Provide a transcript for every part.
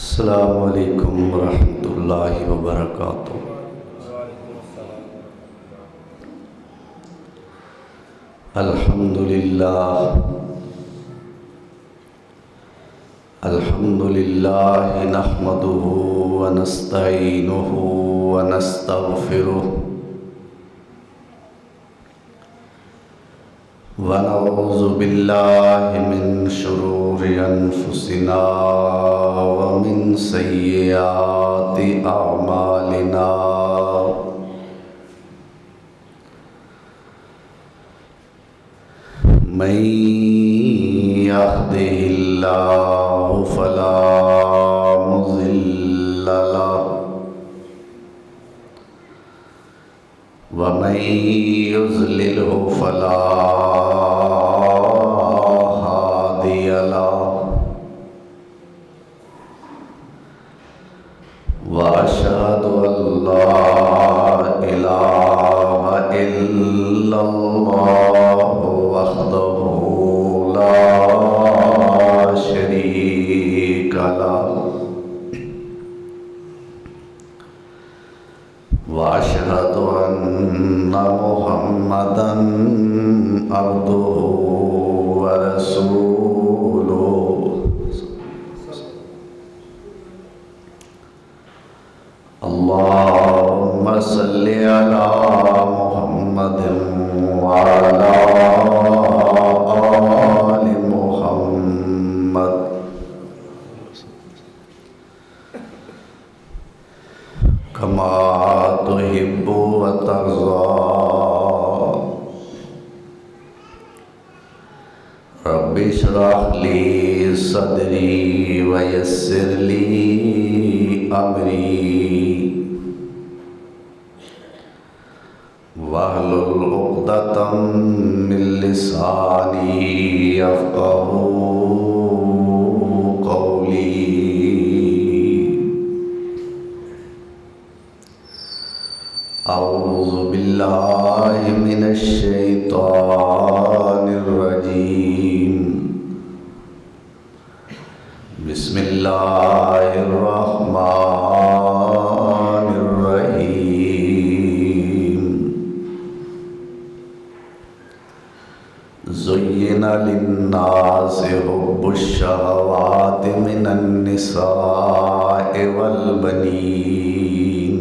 अस्सलामु अलैकुम वरहमतुल्लाहि वबरकातुहू। अल्हम्दुलिल्लाह नहमदुहु व नस्तईनुहु व नस्तगफिरुह व नऊज़ु बिल्लाहि मिन शुरूरि अनफुसिना व मिन सय्यिआति अअमालिना। मन यहदिहिल्लाहु फला मुज़िल्ल लहु व मन युज़लिल्हु फला हादिय लहु व अशहदु अल्ला इलाहा इल्लल्लाहु वहदहु ला शरीक लहु व अशहदु अन्ना मुहम्मदन अब्दुहु व रसूलुहु। अल्लाहुम्मा सल्लि अला मुहम्मदिन व अला आलि मुहम्मद कमा तुहिब्बु व तर्ज़ा। रब्बि इश्रह ली सदरी व यस्सिर ली अमरी वहलुल उक़दतम मिन लिसानी यफ़क़हू क़ौली। अऊज़ु बिल्लाहि मिनश शैतानिर रजीम। बिस्मिल्लाहिर रहमानिर रहीम। ज़ुय्यिना लिन्नासि हुब्बुश शहवाति मिनन निसाइ वल बनीन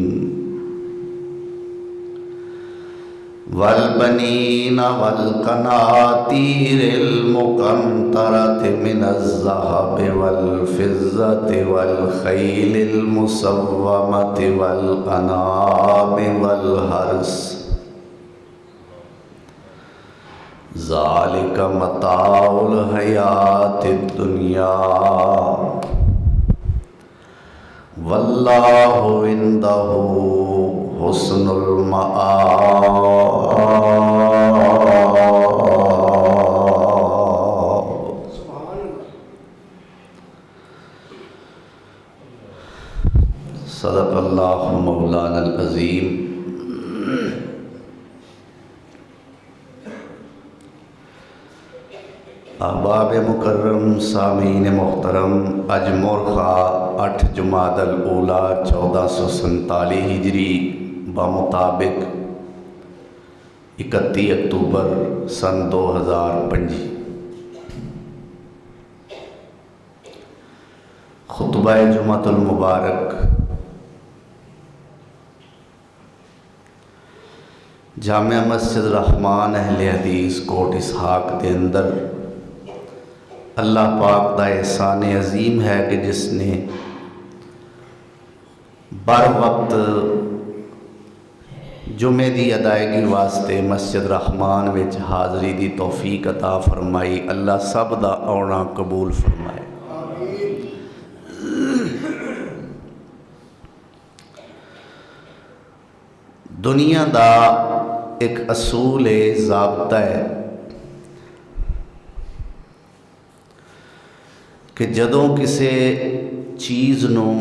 वल बनीना वल क़नातीरिल मुक़न्तरति मिनज़ ज़हबि वल फ़िज़्ज़ति वल ख़ैलिल मुसव्वमति वल अनामि वल हर्स। ज़ालिका मताउल हयातिद दुनिया वल्लाहु इंदहु हुस्नुल मआब। सदक़ल्लाहु मौलानल अज़ीम। अहबाब मुकर्रम सामीन मोहतरम, अज मोरखा 8 जुमादल ऊला 1447 हिजरी बमुताबिक 31 अक्टूबर सन 2005। खुतबा जुमातुल मुबारक जामिया मस्जिद रहमान अहले हदीस कोट इसहाक के अंदर अल्लाह पाक दा एहसान अजीम है कि जिसने बर वक्त जुमे की अदायगी वास्ते मस्जिद रहमान विच हाज़री की तौफीक अता फरमाई। अल्लाह सब दा आना कबूल फरमाए। दुनिया दा एक असूल है, ज़ाब्ता है कि जदों किसी चीज़ नूं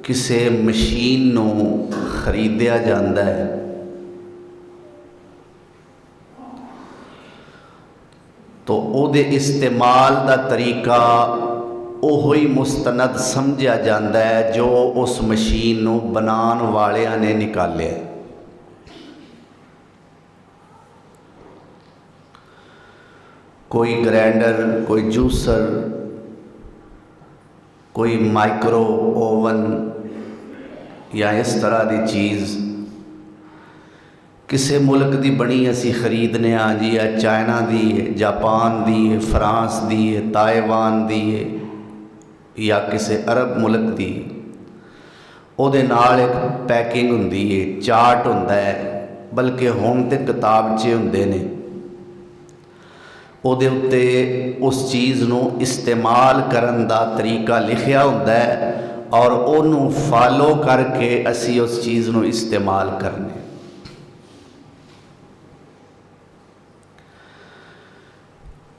किसी मशीन नूं खरीदिया जाता है तो उहदे इस्तेमाल का तरीका ਉਹੋ ਹੀ ਮੁਸਤਨਦ ਸਮਝਿਆ ਜਾਂਦਾ ਹੈ ਜੋ ਉਸ ਮਸ਼ੀਨ ਨੂੰ ਬਣਾਉਣ ਵਾਲਿਆਂ ਨੇ ਨਿਕਾਲਿਆ। कोई ग्राइंडर, कोई जूसर, कोई माइक्रो ओवन या इस तरह की चीज़ किसी मुल्क की बनी असी खरीदने जी, या चाइना की है, जापान की है, फ्रांस की है, ताइवान की है, या किसी अरब मुल्क की, उहदे नाल एक पैकिंग हुंदी है, चार्ट हुंदा है, बल्कि हुण ते किताबचे हुंदे ने, ਉਹਦੇ ਉੱਤੇ उस चीज़ ਨੂੰ इस्तेमाल करन दा तरीका लिखिया हुंदा है और ਉਹਨੂੰ फॉलो करके असी उस चीज़ ਨੂੰ इस्तेमाल करने।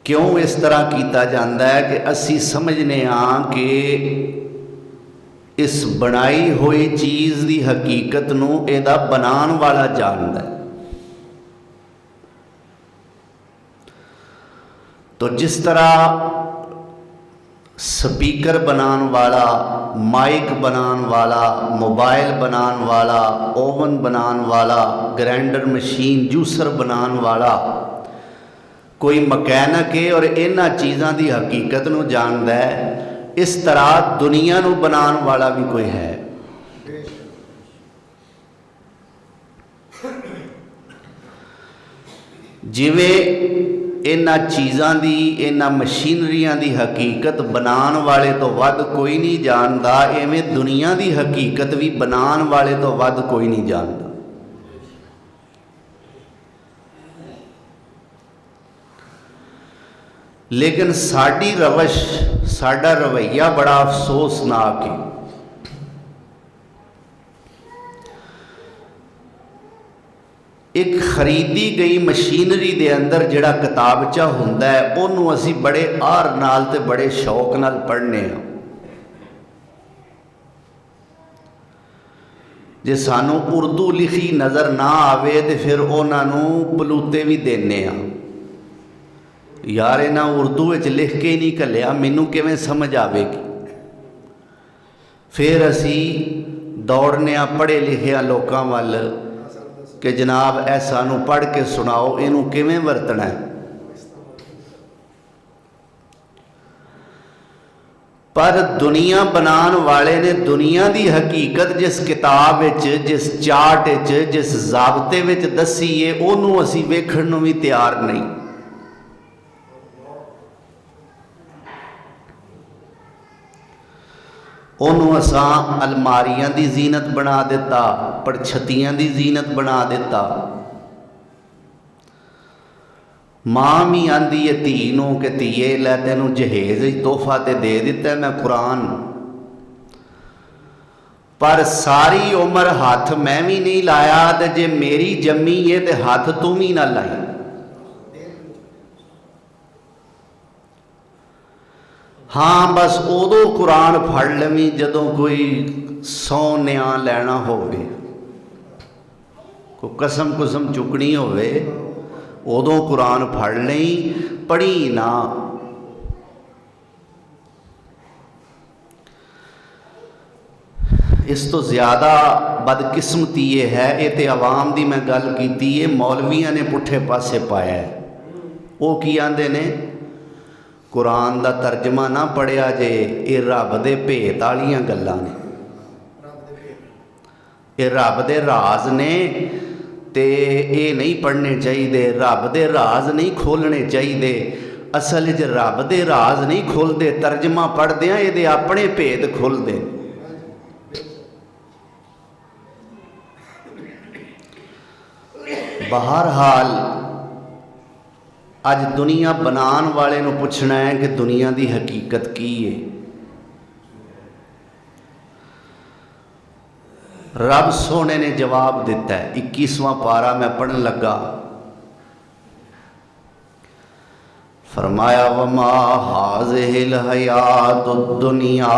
क्यों इस तरह किया जाता है कि असी समझने हाँ कि इस बनाई हुई चीज़ की हकीकत नूं इहदा बनाने वाला जानदा है। तो जिस तरह स्पीकर बनाने वाला, माइक बनाने वाला, मोबाइल बनाने वाला, ओवन बनाने वाला, ग्राइंडर मशीन, जूसर बनाने वाला कोई मकैनिक है और इन्हां चीज़ों की हकीकत नूं जानदा है, इस तरह दुनिया नूं बनाने वाला भी कोई है। जिवें इन्हां चीज़ों की, इन्हां मशीनरियां की हकीकत बनाने वाले तो वध कोई नहीं जानता, इवें दुनिया की हकीकत भी बनाने वाले तो वध कोई नहीं जानता। लेकिन साडी रवश, साडा रवैया बड़ा अफसोसनाक है। एक खरीदी गई मशीनरी दे अंदर जिहड़ा किताबचा हुंदा है, उहनूं असीं बड़े आर नाल ते बड़े शौक नाल पढ़ने आ। जे सानू उर्दू लिखी नज़र ना आवे तो फिर उहनां नूं पलूते भी देने आ, यार इन्हां उर्दू विच लिख के नहीं घल्लिया, मैनूं किवें समझ आवेगी। फिर असीं दौड़ने आ पढ़े लिखे लोकां वल कि जनाब ऐ सानू पढ़ के सुनाओ, इनू किवें वरतना है। पर दुनिया बनाने वाले ने दुनिया की हकीकत जिस किताब विच, जिस चार्ट विच, जिस जाबते विच दसी है, उहनूं असीं वेखण नूं भी तैयार नहीं। उन्होंने असां अलमारियां की जीनत बना दिता, पड़छतियां की जीनत बना दिता। माँ भी आंदी है धी नूं कि धीए लै तैनूं जहेज तोहफा ते दे दिता मैं कुरान, पर सारी उम्र हाथ मैं भी नहीं लाया, तो जे मेरी जम्मी है तो हाथ तू भी ना लाई। हाँ बस उदों कुरान फड़ लवी जदों कोई सौ न्यां लैना होवे, कोई कसम कुसम चुकनी होवे, उदों कुरान फड़ लई, पढ़ी ना। इस तो ज़्यादा बदकिस्मती ये है, ये तो आवाम की मैं गल की है, मौलवियां ने पुठे पासे पाया है। वो की आंदे ने कुरान का तर्जमा ना पढ़िया जे, ये रब दे भेत वालियां गल्लां ने, ये रब दे राज ने, ते ये नहीं पढ़ने चाहिए, रब दे राज नहीं खोलने चाहिए। असल च रब दे राज नहीं खोलते, तर्जमा पढ़दे ये अपने भेत खुलते। बहरहाल अज दुनिया बनाने वाले नूं पुछना है कि दुनिया की हकीकत की है। रब सोने ने जवाब दिता है। 21वां पारा मैं पढ़न लगा, फरमाया वमा हाज़िहिल हयातुद दुनिया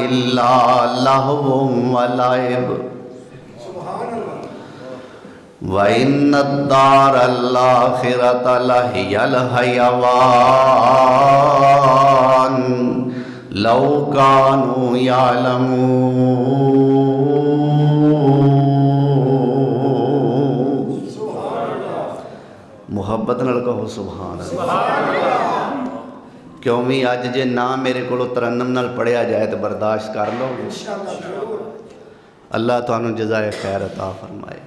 इल्ला लहवुम व लाइब व इन्नद्दारल आखिरत लहियल हयवान लौ कानू यालमून। मुहब्बत नाल कहो सुभान अल्लाह। क्यों भी अज जे ना मेरे को तरन्नम नाल पढ़िया जाए तो बर्दाश्त कर लो। अल्लाह तुहानू जज़ाए खैर अता फरमाए।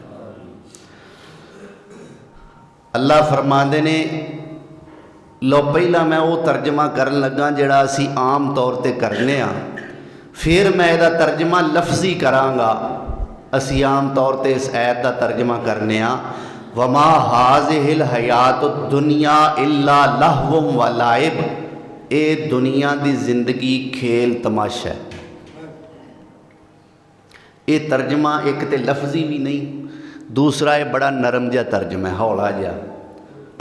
अल्लाह फरमाते ने लो पहला मैं वो तर्जमा करन लगा जिहड़ा असी आम तौर पर करने आ, फिर मैं इसका तर्जमा लफ्जी कराँगा। असी आम तौर पर इस ऐत का तर्जमा करने आ वमा हाज़िहिल हयात दुनिया इल्ला लहवुम व लाइब। ये दुनिया की जिंदगी खेल तमाशा है। ये तर्जमा एक तो लफ्जी भी नहीं, दूसरा ये बड़ा नरम जहा तर्जमा है, हौला जहा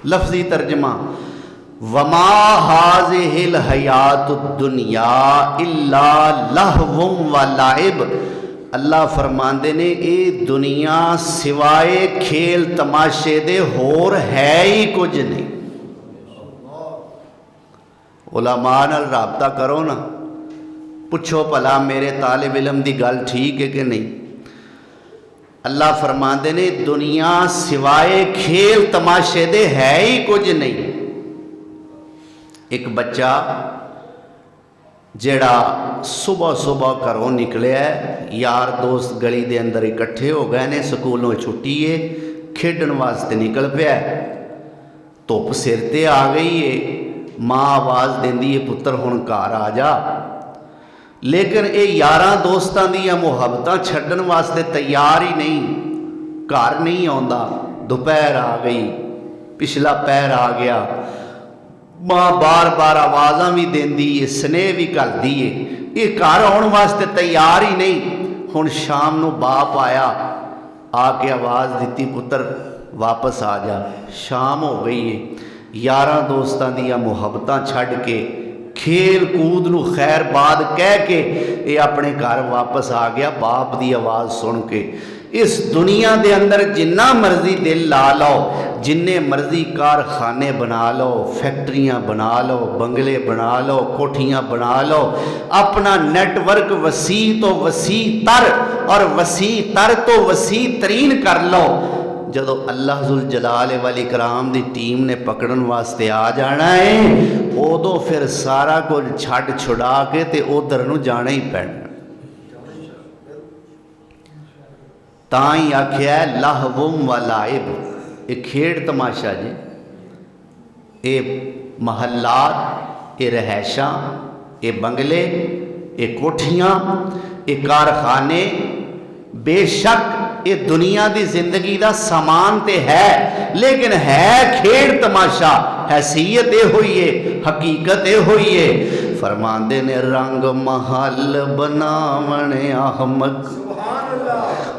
लफ्जी तर्जमा। वमा हाज़िहिल हयात दुनिया इल्ला लहवुम व लाइब। अल्लाह फरमाते ने ये दुनिया सिवाए खेल तमाशे दे होर है ही कुछ नहीं। उलमा नाल राबता करो ना, पुछो भला मेरे तालिब इलम की गल ठीक है कि नहीं। अल्लाह फरमाते ने दुनिया सिवाए खेल तमाशे दे है ही कुछ नहीं। एक बच्चा जेड़ा सुबह सुबह घरों निकलिया, यार दोस्त गली दे अंदर इकट्ठे हो गए ने, स्कूलों छुट्टी है, खेडन वास्ते निकल पिया। धुप सिर ते आ गई है, माँ आवाज़ देंदी है पुत्र हुण घर आ जा। लेकिन ये यारां दोस्तां दी मुहब्बतां छड्डण वास्ते तैयार ही नहीं, घर नहीं आउंदा। दोपहर आ गई, पिछला पैर आ गया, माँ बार बार आवाज़ां भी देंदी है, स्नेह भी करदी है, ये घर आउण वास्ते तैयार ही नहीं। हुण शाम नूं बाप आया, आके आवाज़ दी पुत्र वापस आ जा। शाम हो गई है, यारां दोस्तां दी मुहब्बतां छड्ड के खेल कूद नूं खैर बाद कह के ये अपने घर वापस आ गया बाप दी आवाज़ सुन के। इस दुनिया दे अंदर जिन्ना मर्जी दिल ला लो, जिन्ने मर्जी कारखाने बना लो, फैक्ट्रियां बना लो, बंगले बना लो, कोठियां बना लो, अपना नेटवर्क वसी तो वसी तर और वसी तर तो वसी तरीन कर लो। जदों अल्लाह जुल जलाल वल इकराम दी टीम ने पकड़न वास्ते आ जाना है, उदों फिर सारा कुछ छड्ड छुड़ा के ते उधर नूं जाना ही पैना। तां ही आख्या लहवुम व लाइब, ये खेड तमाशा जी, ये महल्लात, ये रहायशां, ये बंगले, ये कोठियां, ये कारखाने, बेशक ये दुनिया की जिंदगी का समान तो है, लेकिन है खेड तमाशा। हैसियत ये हुई है, हकीकत ये हुई है। फरमाते ने रंग महल बनावण अहमक,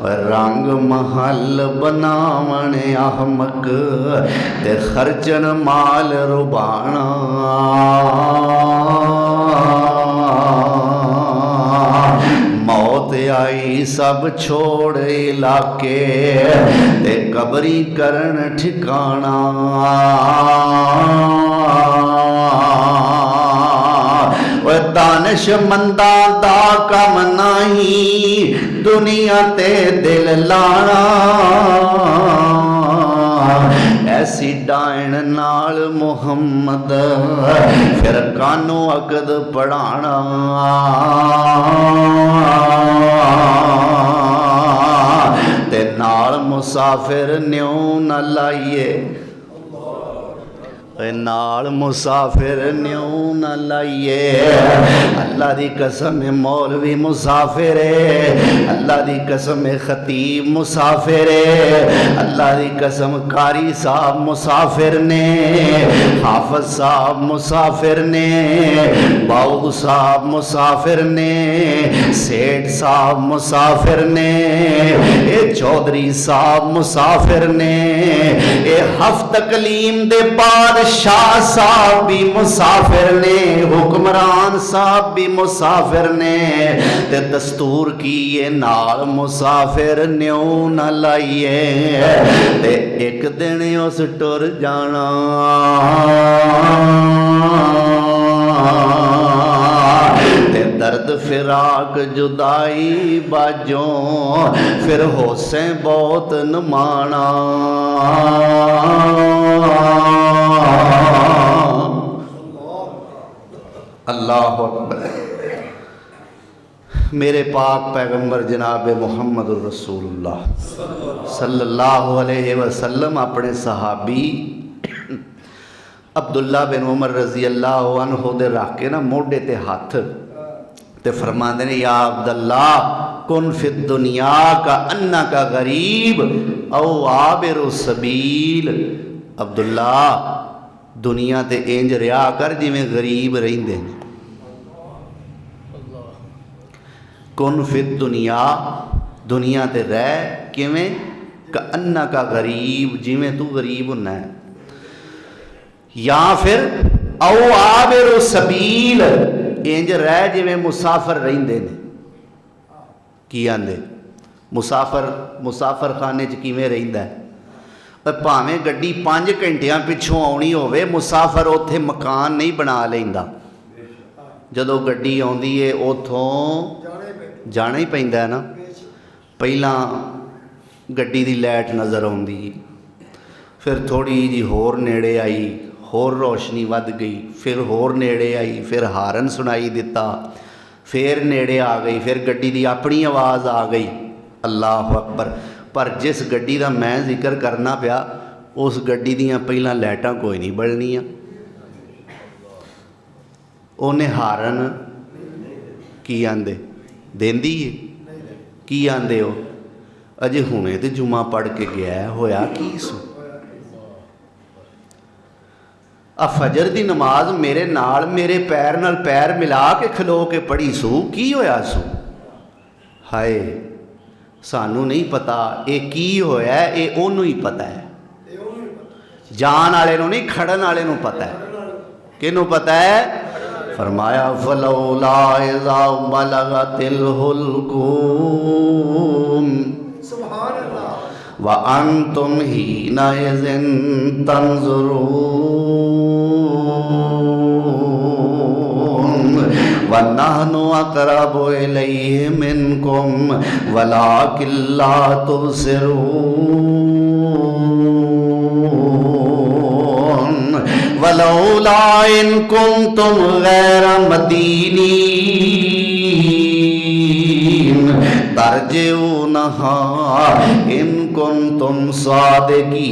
रंग महल बनावण अहमक ते खर्चन माल रुबाना। मौत आई सब छोड़ इलाके ते कबरी करन ठिकाना। दानिशमंदा दा कम नहीं दुनिया ते दिल लाना। ऐसी डायन नाल मुहम्मद फिर कानू अकद पढ़ाना। ते नाल मुसाफिर न्यू न लाइए, नाल मुसाफिर न्यू न लाइए। अल्लाह दी कसम है मौलवी मुसाफिर है, अल्लाह दी कसम है खतीब मुसाफिर है, अल्लाह दी कसम कारी साहब मुसाफिर ने, हाफिज साहब मुसाफिर ने, बाउद साहब मुसाफिर ने, सेठ साहब मुसाफिर ने, ये चौधरी साहब मुसाफिर ने, ये हफ्त कलीम दे बाद शाह साहब भी मुसाफिर ने, हुक्मरान साहब भी मुसाफिर ने, ते दस्तूर की ये नाल मुसाफिर न्यू न लाइए, ते एक दिन उस टुर जाना। ते दर्द फिराक जुदाई बाजों फिर होसे बहुत नमाना। अल्लाह अकबर। मेरे पाक पैगंबर जनाब मुहम्मद रसूलुल्लाह सल्लल्लाहु अलैहि वसल्लम अपने सहाबी अब्दुल्ला बिन उमर रजी अल्लाह अन्हु दे रख के ना मोढे ते हथ ते फरमाते ने, या अब्दुल्ला कुन फिद दुनिया का अन्ना का गरीब औ आबिरु सबील। अब्दुल्ला दुनिया ते इंज रिया कर जिवें गरीब रहिंदे ने। कुन फिद दुनिया, दुनिया ते रह किवें का अन्ना का गरीब, जिवें तू गरीब हुन्ना है। या फिर औ आबिरु सबील, इंज रह जिवें मुसाफिर रहिंदे ने। की आंदे मुसाफिर खाने च किवें रहिंदा है? भावें गड्डी 5 घंटियां पिछों आउणी होवे, मुसाफिर उत्थे मकान नहीं बना लैंदा। जदों गड्डी आउंदी है उत्थों जाना ही पैंदा है ना। पहला गड्डी दी लाइट नज़र आउंदी, फिर थोड़ी जी होर नेड़े आई, होर रोशनी वध गई, फिर होर नेड़े आई, फिर हारन सुनाई दिता, फिर नेड़े आ गई, फिर गड्डी दी अपनी आवाज़ आ गई। अल्लाह अकबर। पर जिस गड्डी का मैं जिक्र करना पिया उस गड्डी दियां पहला लाइटां कोई नहीं बलनियां, उन्हें हारन की आंदे देंदी है। की आंदे हो? अजे हुणे तो जुमा पढ़ के गया, होया की सू? फजर दी नमाज मेरे नाल मेरे पैर नाल पैर मिला के खलो के पढ़ी सू, की होया सू? हाय सानू नहीं पता ये की होया, ये ओनू ही पता है। जान वाले नू नहीं, खड़न वाले नू पता है। किनू पता है? फरमाया फलौला इज़ा बलगतिल हुल्कूम व अंतुम हीना इज़िन तंज़ुरून व नहनु अक़रबु इलैहि मिनकुम वलाकिन ला तुबसिरून वलौला इन कुंतुम गैर मदीनीन तरजिऊनहा इन कुंतुम सादिकीन।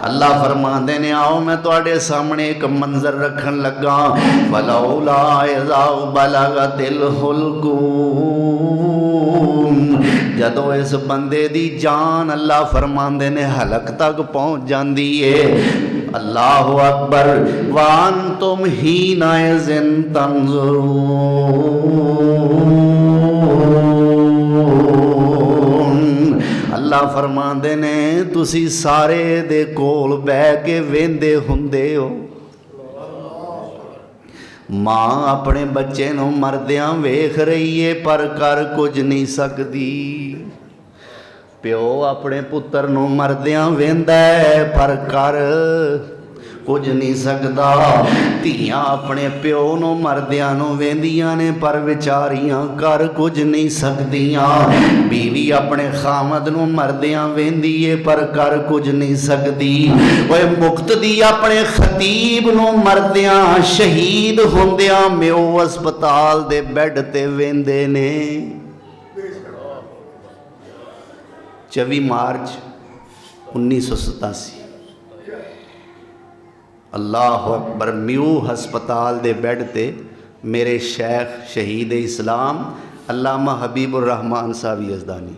अल्लाह फरमाते ने, आओ मैं तुहाडे सामने एक मंजर रखन लगा। वलौला इज़ा बलगतिल हुल्कूम, जदों इस बंदे दी जान अल्लाह फरमाते ने हलक तक पहुँच जाती है। अल्लाहु अकबर। वान तुम ही नाइज़िन तंज़ुरून, अल्लाह फरमाते ने तुसी सारे दे कोल बह के वेंदे हुंदे हो। माँ अपने बच्चे नूं मरदियां वेख रही है पर कर कुछ नहीं सकती। प्यो अपने पुत्र नूं मरदियां वेंदा है पर कर कुछ नहीं सकता। धीआं अपने प्यो नूं मरदियां नूं वेंदियां ने पर विचारियां कर कुछ नहीं सकदियां। बीवी अपने खामद नूं मरदियां वेंदी है पर कर कुछ नहीं सकती। ओए मुक्तदी अपने खतीब नूं मरदियां शहीद होंदियां म्यो अस्पताल दे बैड ते वेंदे ने। 24 मार्च 1987 अल्लाह अकबर। म्यू हस्पताल दे बैड ते मेरे शेख शहीद इस्लाम अल्लामा हबीबुर रहमान साहब यज़दानी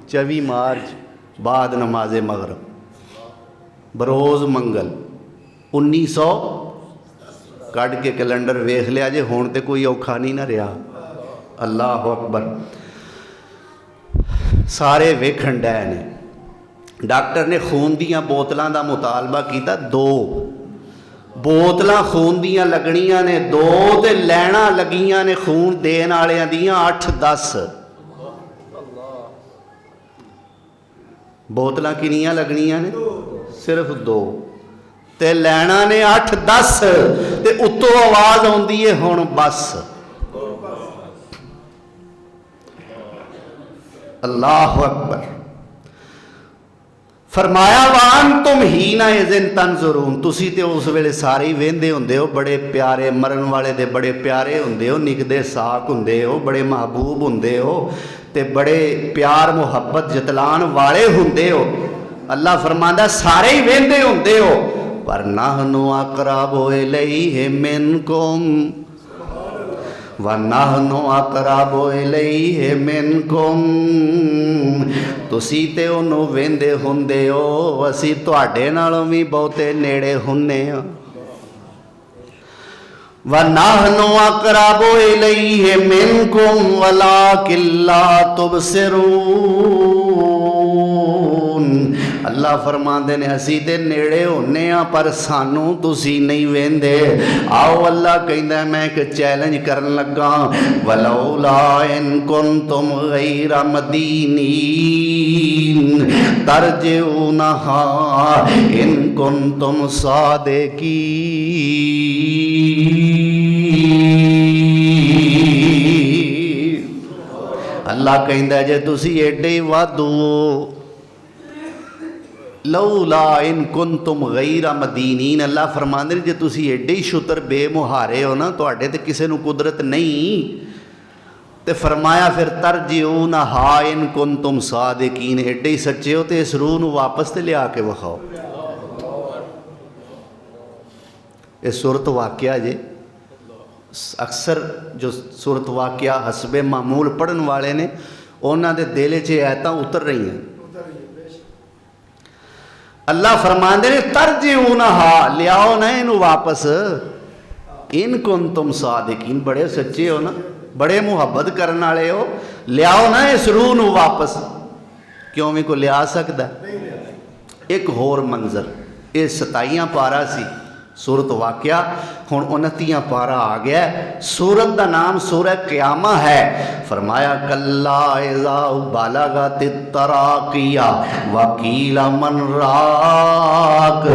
24 मार्च बाद नमाज मगरब बरोज़ मंगल 1900 कट के कैलेंडर वेख लिया जे, हुण ते कोई औखा नहीं ना रहा। अल्लाह अकबर। सारे वेखण डै ने। डॉक्टर ने खून दियां बोतलों का मुतालबा किया, 2 बोतलां खून दियां लगनियां ने, 2 ते लैना लगियां ने खून देण वालियां दियां 8-10। बोतलां किनियां लगनियां ने? सिर्फ 2 ते लैना ने 8-10 ते उत्तों आवाज़ आउंदी है हुण बस। अल्लाह अकबर। फरमाया वान तुम ही ना इज़िन तंज़ुरून, तुसी ते उस वेले सारे ही वेंदे हुंदे हो, बड़े प्यारे मरण वाले दे बड़े प्यारे हुंदे हो, निकदे साक हुंदे हो, बड़े महबूब हुंदे हो ते बड़े प्यार मुहब्बत जतलान वाले हुंदे हो। अल्लाह फरमांदा सारे ही वेंदे हुंदे हो, पर नहनु अक़रबु इलैहि मिनकुम व नहनु अक़रबु इलैहि मिनकुम। तुसी ते उन्हों वेंदे हुंदे हो, असी तुहाडे नालों भी बहुते नेड़े हुन्ने आ। व नहनु अक़रबु इलैहि मिनकुम वलाकिन ला तुबसिरून। अल्लाह फरमाते ने असी ते नेड़े होने आ पर सानू तुसी नहीं वेंदे। आओ अल्लाह कहंदा मैं एक चैलेंज करन लगा, वलौला इन कुंतुम गैरा मदीनीन तरजिऊनहा इन कुंतुम सादिकीन। अल्लाह कहंदा जे तुसी एडे ही वाधू लौला इन कुंतुम गैरा मदीनीन। अल्लाह फरमांदे ने जे तुसी एडे ही शुतर बेमुहारे हो ना, तुहाडे ते किसे नू कुदरत नहीं, ते फरमाया फिर तरजिऊनहा इन कुंतुम सादिकीन, एडे ही सच्चे हो तो इस रूह नू वापस ते लिया के विखाओ। ये सूरत वाक़या जे अक्सर जो सूरत वाक़या हसबे मामूल पढ़न वाले ने उन्हां दे दिल च आयतां उतर रही हैं। अल्लाह फरमांदे ने तरजिऊनहा, लियाओ ना इनू वापस, इन कुंतुम सादिकीन, बड़े सच्चे हो ना, बड़े मुहब्बत करने वाले हो, लियाओ ना इस रूह नू वापस। क्यों भी कोई लिया सकता? एक होर मंजर, ये 27वां पारा सी सूरत वाक़या, हुण 29वां पारा आ गया। सूरत का नाम सूरह क़यामा है। फरमाया कल्ला इज़ा बलगतित तराक़िया वक़ील मन राक़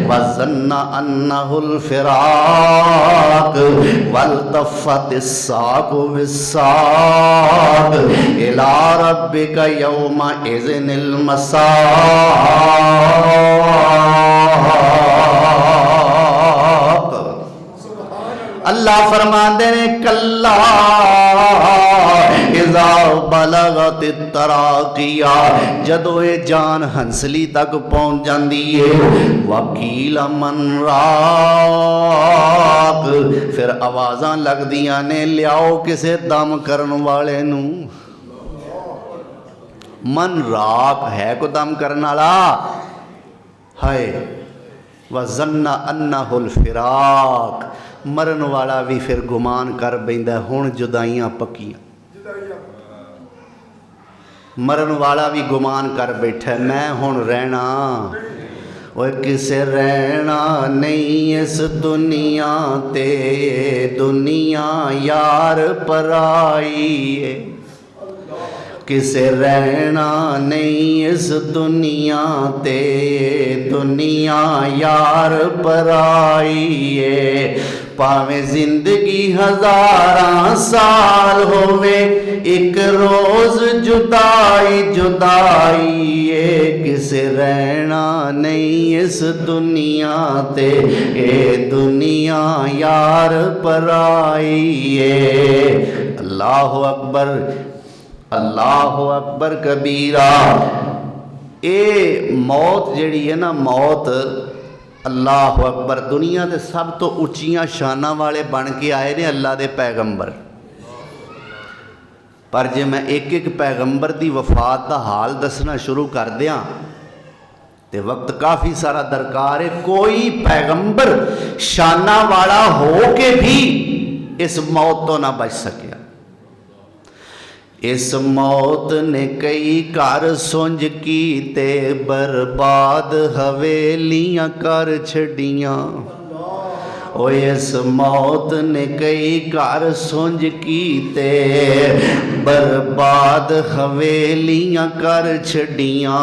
वज़न्ना अन्नहुल फ़िराक़ वल्तफ़्फ़तिस साक़ु बिस्साक़ इला रब्बिका यौमा इज़्निल मसाक़। अल्लाह फरमाते ने कल्ला इज़ा बलगतित तराक़िया, जदों ये जान हंसली तक पहुँच जाती है, वकील मन राक़, फिर आवाज़ां लगदियां ने लियाओ किसे दम करन वाले नू। मन राक़ है को दम करने वाला है। वज़न्ना अन्नहुल फ़िराक़, मरन वाला भी फिर गुमान कर बैठा हुण जुदाइयां पक्कियां। मरन वाला भी गुमान कर बैठा मैं हुण रहना, ओए किसे रहना नहीं इस दुनिया ते, दुनिया यार पराई है। किसे रहना नहीं इस दुनिया ते, दुनिया यार पराई है। भावें जिंदगी 1000 साल होवे, एक रोज जुदाई जुदाई है। किसे रहना नहीं इस दुनिया ते, ए दुनिया यार पराई है। अल्लाह अकबर, अल्लाह अकबर कबीरा। ये मौत जिहड़ी है ना, मौत अल्लाह अकबर, दुनिया के सब तो उच्चियां शाना वाले बन के आए ने अल्लाह के पैगंबर। पर जे मैं एक एक पैगंबर की वफात का हाल दसना शुरू कर दियाँ तो वक्त काफ़ी सारा दरकार है। कोई पैगंबर शाना वाला हो के भी इस मौत तो ना बच सकिया। इस मौत ने कई घर सुंझ कीते, बर्बाद हवेलियां कर छड़ियां। ओ इस मौत ने कई घर सुंझ कीते, बर्बाद हवेलियां कर छड़ियां।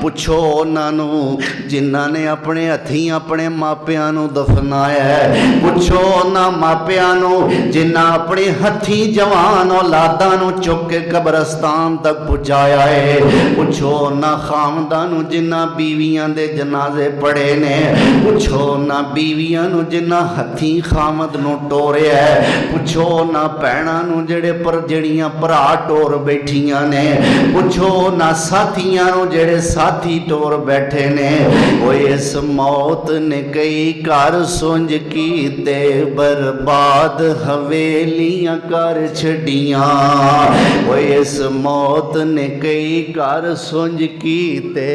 पुछो उन्होंने जिन्हां ने अपने हथीं अपने मापियां नूं दफनाया है। पुछो उन्हां मापियां नूं जिन्हां अपने हथीं जवान औलादां नूं चुक के कब्रस्तान तक पहुंचाया है। पुछो उन्हां खामदां नूं जिन्हां बीवियां दे जनाजे पड़े ने। पुछो उन्हां बीवियां नूं जिन्हां हथीं खामद नूं टोरिया है। पुछो उन्हां भैणां नूं जेड़े पर जड़ियां भरा टोर बैठियां ने। पुछो उन्हां साथियां नूं जेड़े साथी टोर बैठे ने। ओ इस मौत ने कई घर सुंझ कीते, बर्बाद हवेलियां कर छड़ियां। ओ इस मौत ने कई घर सुंझ कीते,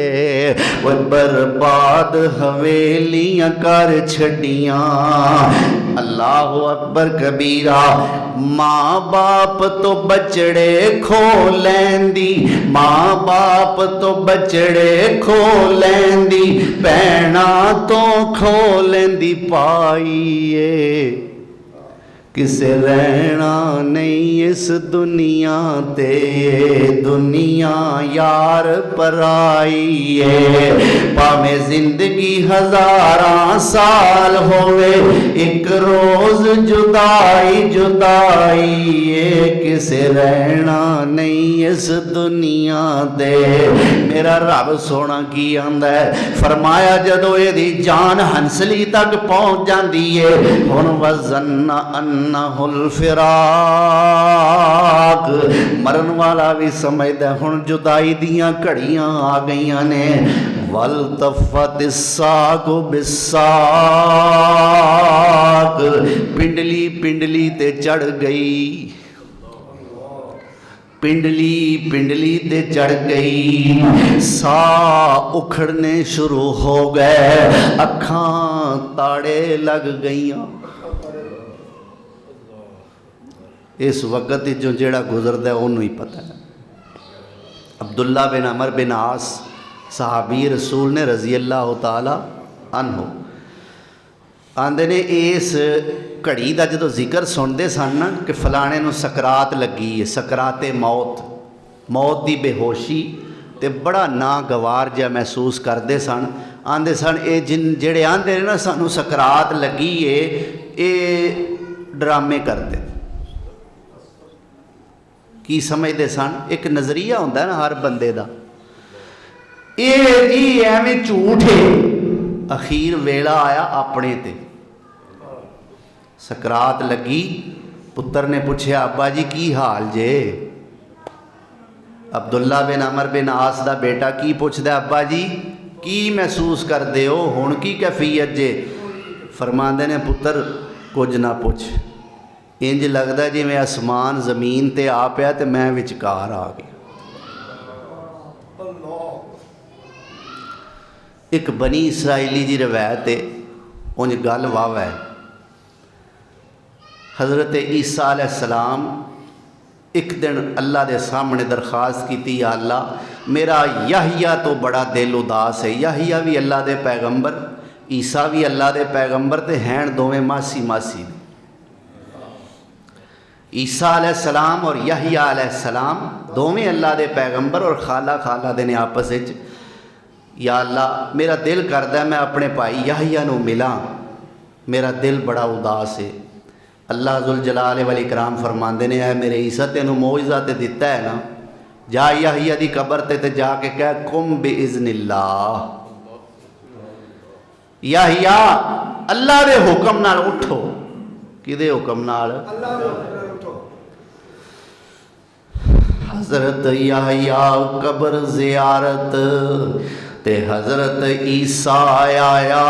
वो बर्बाद हवेलियां कर छड़ियां। अल्लाहु अकबर कबीरा। माँ बाप तो बचड़े खो लैंदी, माँ बाप तो बचड़े खो लैंदी, भैणा तो खो लैंदी पाईए। किसे रहना नहीं इस दुनिया ते, दुनिया यार पराई है। भावें जिंदगी हजारां साल होवे, एक रोज जुदाई जुदाई है। किसे रहना नहीं इस दुनिया दे। मेरा रब सोना की आंदा है, फरमाया जदों एदी जान हंसली तक पहुंच जाती है, हुण वज़न्ना अन्नहुल फिराक। मरन वाला भी समझदा हुण जुदाई दियां घड़ियां आ गईयां ने। वल तफत साक बिसाक, पिंडली पिंडली ते चढ़ गई, पिंडली पिंडली ते चढ़ गई। सा उखड़ने शुरू हो गए, अखां ताड़े लग गईयां। इस वक्त जो जेड़ा गुजरदा है उन्होंने ही पता है। अब्दुल्ला बिन अमर बिन आस सहाबी रसूल ने रजी अल्लाह तआला अन्हु आंदे ने इस घड़ी का जो जिक्र सुनते सन ना कि फलाने नूं सकरात लगी है, सकराते मौत, मौत की बेहोशी, तो बड़ा नागवार जिहा महसूस करते सन। आंदे सन ये जिन जेड़े आंदे ना सानू सकरात लगी है, ये ड्रामे करते की समझते सन। एक नज़रिया होंदा है ना हर बंदे का, ये जी एवें झूठ है। अखीर वेला आया अपने ते, सकरात लगी। पुत्र ने पूछया अब्बा जी की हाल जे। अब्दुल्ला बिन अमर बिन आस दा बेटा की पूछदा अब्बा जी की महसूस करते हो, हुण की कैफियत जे। फरमांदे ने पुत्र कुछ ना पुछ, इंज लगता जिवें आसमान जमीन ते आ पिया ते मैं विचकार आ गया। एक बनी इसराइली जी रवायत है, उंज गल वाह है। हज़रत ईसा अलैहिस्सलाम एक दिन अल्लाह के सामने दरखास्त की, या अल्लाह मेरा याहिया तो बड़ा दिल उदास है। याहिया भी अल्लाह के पैगंबर, ईसा भी अल्लाह के पैगंबर, तो हैं दोवें मासी मासी ने। ईसा अलैहिस्सलाम और याहिया अलैहिस्सलाम दोवें अल्लाह के पैगंबर और खाला खाला दे ने आपस में। या अल्लाह मेरा दिल करदा मैं अपने भाई याहिया नूं मिलां, मेरा दिल बड़ा उदास है। अल्लाह जुल जलाल वल इकराम फरमांदे ने, मेरे ईसा तेनू मौइज़ा ते दिता है ना, जा याहिया दी कबर ते जाके कह कुम बिइज़्निल्लाह, याहिया अल्लाह दे हुक्म नाल उठो। किदे हुक्म नाल? अल्लाह दे हुक्म नाल उठो। हज़रत याहिया कबर ज़ियारत ते हज़रत ईसा आया,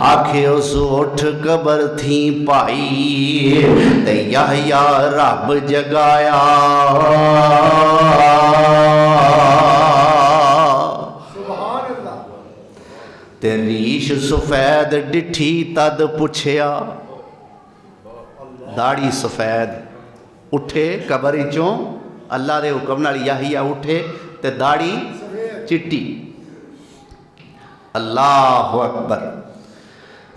आखे उस उठ कबर थी पाई, ते याहिया रब जगाया। ते रीश सफैद डिठी तद पुछया, दाढ़ी सफैद उठे कबर चों अल्लाह के हुक्म नाल याहिया उठे ते दाढ़ी चिट्टी। अल्लाह अकबर।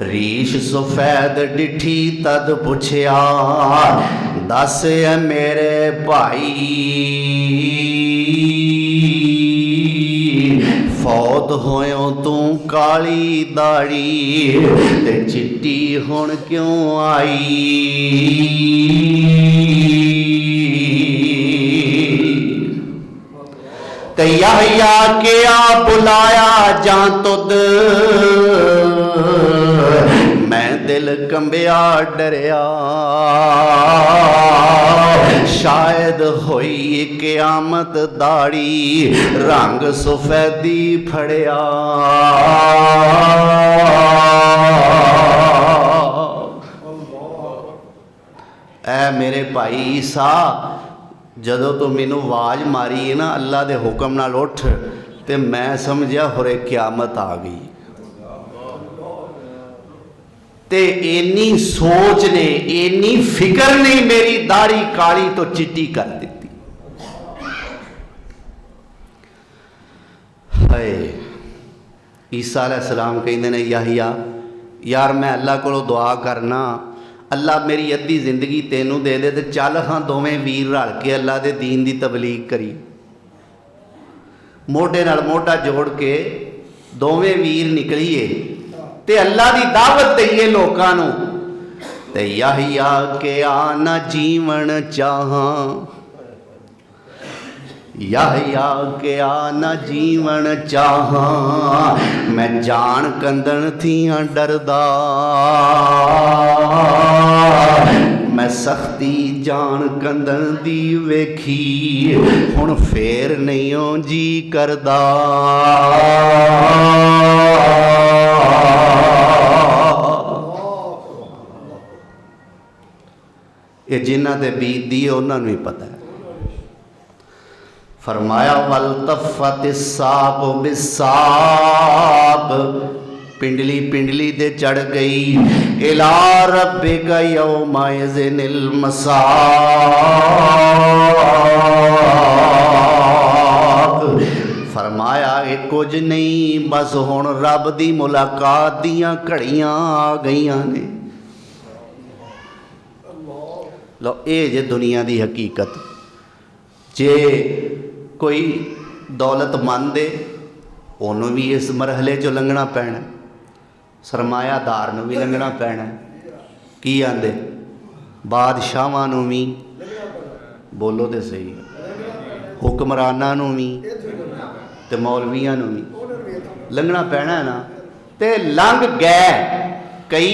रीश सफैद डिठी तद पुछया दस है मेरे भाई फौत होयो तू काली दाढ़ी ते चिट्टी हुण क्यों आई। ते याहिया के आ बुलाया जां तुद मैं दिल कंबिया डरिया शायद होई क़यामत दाढ़ी रंग सफेदी फड़िया। ऐ मेरे भाई ईसा जदों तो मैनू आवाज़ मारी है ना अल्लाह के हुक्म नाल उठ ते मैं समझिया होरे क़यामत आ गई। ते इन्नी सोच ने इन्नी फिक्र ने मेरी दाढ़ी काली तो चिट्टी कर दी। हाय ईसा अलैहिस्सलाम कहते हैं याहिया यार मैं अल्लाह को दुआ करना अल्लाह मेरी अद्धी जिंदगी तेनू दे दे ते चल हाँ दोवें वीर रल के अल्लाह के दीन की तबलीग करी। मोढे नाल मोढा जोड़ के दोवें वीर निकलीए ते अल्लाह की दावत दईए लोकां नूं। ते याहिया के आना जीवन चाहां याहिया के आना जीवन चाहां मैं जान कंदन थियां डरदा मैं सख्ती जान कंदन दी वेखी हुण फेर नहीं जी करदा। ये जिन्हां ते बीतदी है उन्हां नूं ही पता है। फरमाया वल तफ़त साक बिसाक पिंडली पिंडली दे चढ़ गई इला रब्बिका यौमइज़िनिल मसाक। फरमाया ये कुछ नहीं बस हुण रब दी मुलाकात दियां घड़ियां आ गईयां ने। लो ये जे दुनिया की हकीकत जे कोई दौलतमंद है उन्होंने भी इस मरहले चो लंघना पैना सरमायादार नूं भी लंघना पैना की आंदे बादशाहां नूं भी बोलो तो सही हुक्मरानां नूं भी ते मौलवियां नूं भी लंघना पैना है ना। ते लंघ गए कई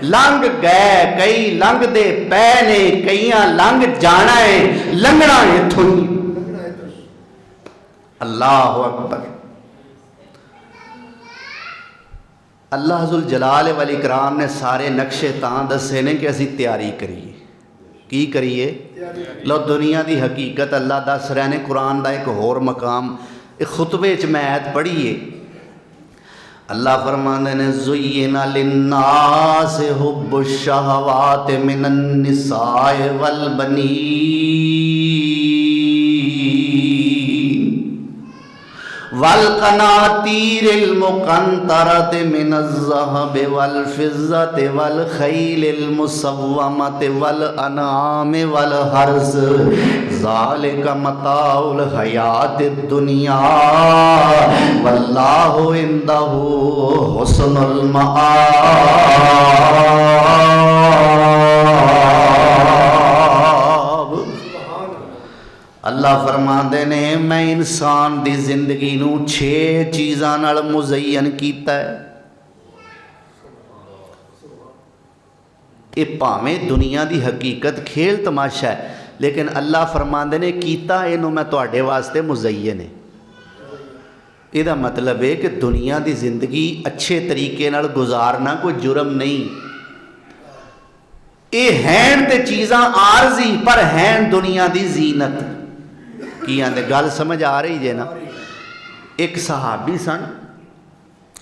लंघ गए कई लंघदे पै ने कईयां लंघ जाना है लंघना इत्थों ही। अल्लाह अकबर। अल्लाह जुल जलाल वल इकराम ने सारे नक्शे तां दसे ने कि असी तैयारी करिए की करिए। लो दुनिया की हकीकत अल्लाह दस रहे ने कुरान का एक होर मकाम एक खुतबे च मैं आयत पढ़ीए। अल्लाह फरमाते ने ज़ुय्यिना लिन्नास हुब्बुश शहवात मिनन निसाए वल बनीन वल क़नातीरिल मुक़ंतरति मिनज़ ज़हबि वल फ़िज़्ज़ति वल ख़ैलिल मुसव्वमति वल अनआमि वल हर्ज़ ज़ालिका मताउल हयातिद दुनिया वल्लाहु इंदहु हुस्नुल मआब। अल्लाह फरमाते ने मैं इंसान की जिंदगी नूं 6 चीज़ां नाल मुज़य्यन कीता है। ये भावें दुनिया की हकीकत खेल तमाशा है लेकिन अल्लाह फरमाते ने कीता इनू मैं तुहाडे वास्ते मुज़य्यन है। इसदा मतलब है कि दुनिया की जिंदगी अच्छे तरीके नाल गुजारना कोई जुर्म नहीं। ये हैं ते चीज़ां आरजी पर हैं दुनिया की जीनत की आंदे गल समझ आ रही जे ना। एक सहाबी सन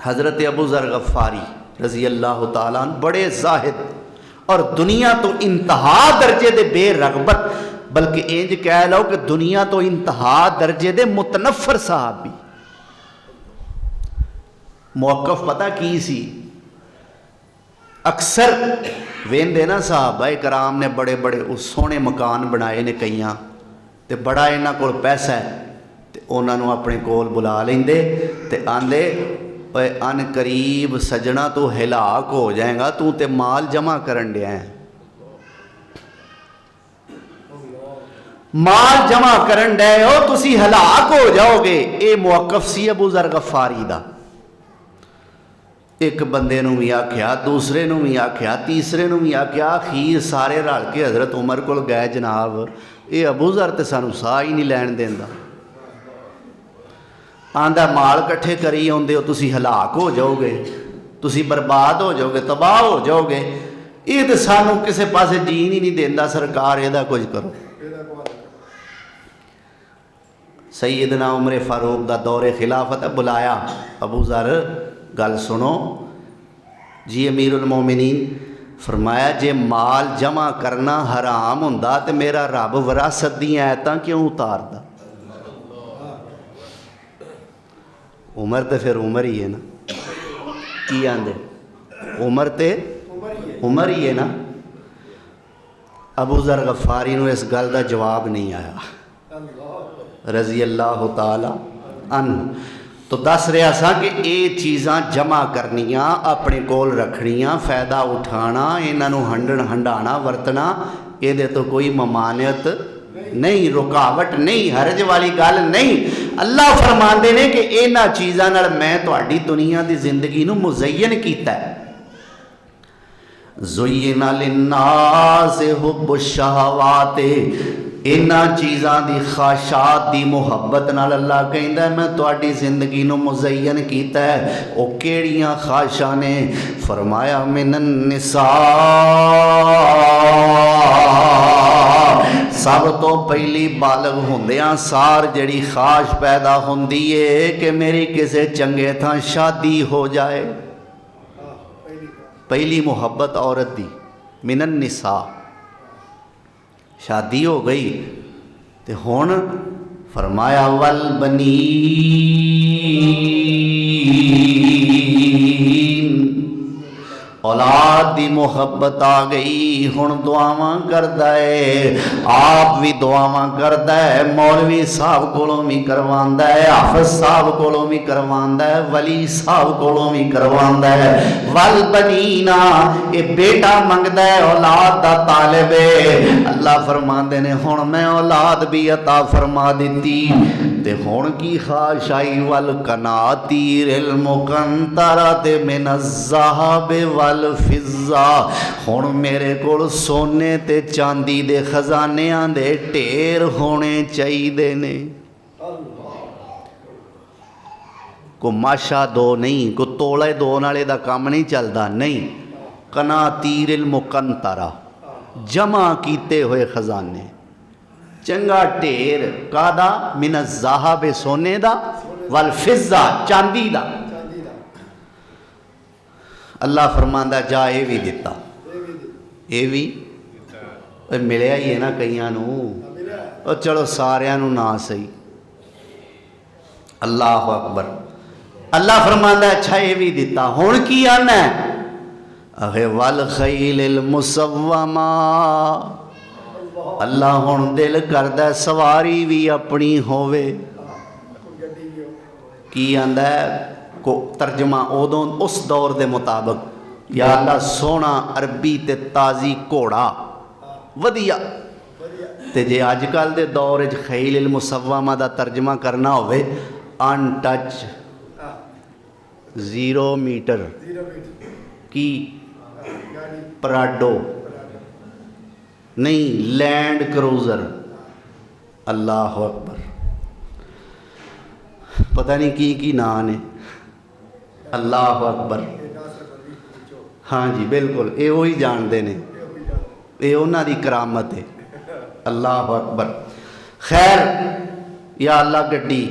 हज़रत अबू ज़र गफ़ारी रज़ी अल्लाह तआला अन्हु बड़े ज़ाहिद और दुनिया तो इंतहा दर्जे दे बेरगबत, बल्कि इंज कह लो कि दुनिया तो इंतहा दर्जे दे मुतनफर सहाबी। मौकफ पता की सी? अक्सर वेंदे ना साहबा कराम ने बड़े बड़े सोहने मकान बनाए ने कईयां, ते बड़ा इन्हां कोल पैसा है, ते उन्हां नूं अपने कोल बुला लेंदे ते आंदे अन करीब सजना तू हिलाक हो जाएगा, तू ते माल जमा करन दिया है, माल जमा करन डे हो, तुसी हलाक हो जाओगे। ये मौकफ सी अबू ज़र गफारी दा। एक बंदे नूं भी आख्या, दूसरे नूं भी आख्या, तीसरे नूं भी आख्या, अखीर सारे रल के हज़रत उमर कोल गए, जनाब ये अबू ज़र ते सानू साह ही नहीं लैन देंदा। आंदा माल कट्ठे करी आउंदे हो, तुसी हलाक हो जाओगे, तुसी बर्बाद हो जाओगे, तबाह हो जाओगे, ये तो सानू किसी पासे जीन ही नहीं देंदा, सरकार इहदा कुछ करो। सैयदना उमर फारूक दा दौरे खिलाफत बुलाया, अबू ज़र गल सुनो जी अमीरुल मोमिनीन, फरमाया जे माल जमा करना हराम हुंदा ते मेरा रब विरासत दी आयतां क्यों उतारदा? उमर तो फिर उमर ही है ना, की आंदे उमर ते उमर ही है ना। अबू ज़र गफ़ारी नूं इस गल का जवाब नहीं आया, रज़ी अल्लाह तआला अन्हु। तो दस रहा सा कि ये चीज़ां जमा करनियां, अपने कोल रखनियां, फ़ायदा उठाना, इन्हां नूं हंडण हंडाना वरतना, ये तो कोई ममानियत नहीं, रुकावट नहीं, हरज वाली गल नहीं। अल्लाह फरमाते ने कि इन्हां चीज़ां नाल मैं तुहाडी दुनिया की जिंदगी नूं मुज़य्यन कीता है। ज़ुय्यिना लिन्नास हुब्बुश शहवाते, इन्हां चीज़ां दी ख्वाहिशात दी मुहब्बत नाल अल्लाह कहंदा है मैं तुहाडी जिंदगी नूं मुज़य्यन कीता है। वो केड़ियां ख्वाहिशां ने? फरमाया मिनन निसा, सब तो पहली बालग होंदियां सार जड़ी ख्वाहिश पैदा होंदी है कि मेरी किसी चंगे थां शादी हो जाए। पहली मुहब्बत औरत दी मिनन निसा, शादी हो गई तो हुण फरमाया वल बनीन, औलाद दी मुहब्बत आ गई। हुण दुआवां करदा है, आप भी दुआवां करदा है, मौलवी साहब कोलों भी करवांदा है, हाफिज साहब कोलों भी करवांदा है, वली साहब कोलों भी करवांदा है। वल बनीना, ये बेटा मंगदा है, औलाद दा तालिब है। अल्लाह फरमांदे ने हुण मैं औलाद भी अता फरमा दित्ती, ते हुण की ख्वाहिश आई? वल कनातीरिल मुकंतरत मिन ज़हब वल फिज़्ज़ा, हुण मेरे कोल सोने ते चांदी दे खजानियां दे ढेर होने चाहिए ने। को माशा दो नहीं, को तोले दो नाले दा काम नहीं चलता, नहीं। कनातीरिल मुकंतरा, जमा कीते हुए खजाने, चंगा ढेर कादा? मिन ज़हब सोने दा, वल फिज़्ज़ा चांदी दा। अल्लाह फरमांदा जा ये भी दिता, ये भी मिलिया ही है ना कईयां नूं, और चलो सारियां नूं ना सही। अल्लाह अकबर। अल्लाह फरमांदा अच्छा ये भी दिता, हुण की आना है? अहे वल खैलिल मुसव्वमा, अल्लाह हुण दिल करदा सवारी भी अपनी होवे। की आंदा है को तर्जमा उदों उस दौर के मुताबिक, या अल्लाह सोहना अरबी ते ताज़ी घोड़ा वधिया। ते जे अजकल के दौर च खैलिल मुसव्वमा का तर्जमा करना होवे अनटच 0 मीटर की पराडो नहीं, लैंड क्रूज़र। अल्लाह अकबर। पता नहीं की ना ने। अल्लाह अकबर। हाँ जी बिल्कुल, ये वही जानते ने, ये उन्हां दी करामत है। अल्लाह अकबर। खैर या अल्लाह गड्डी,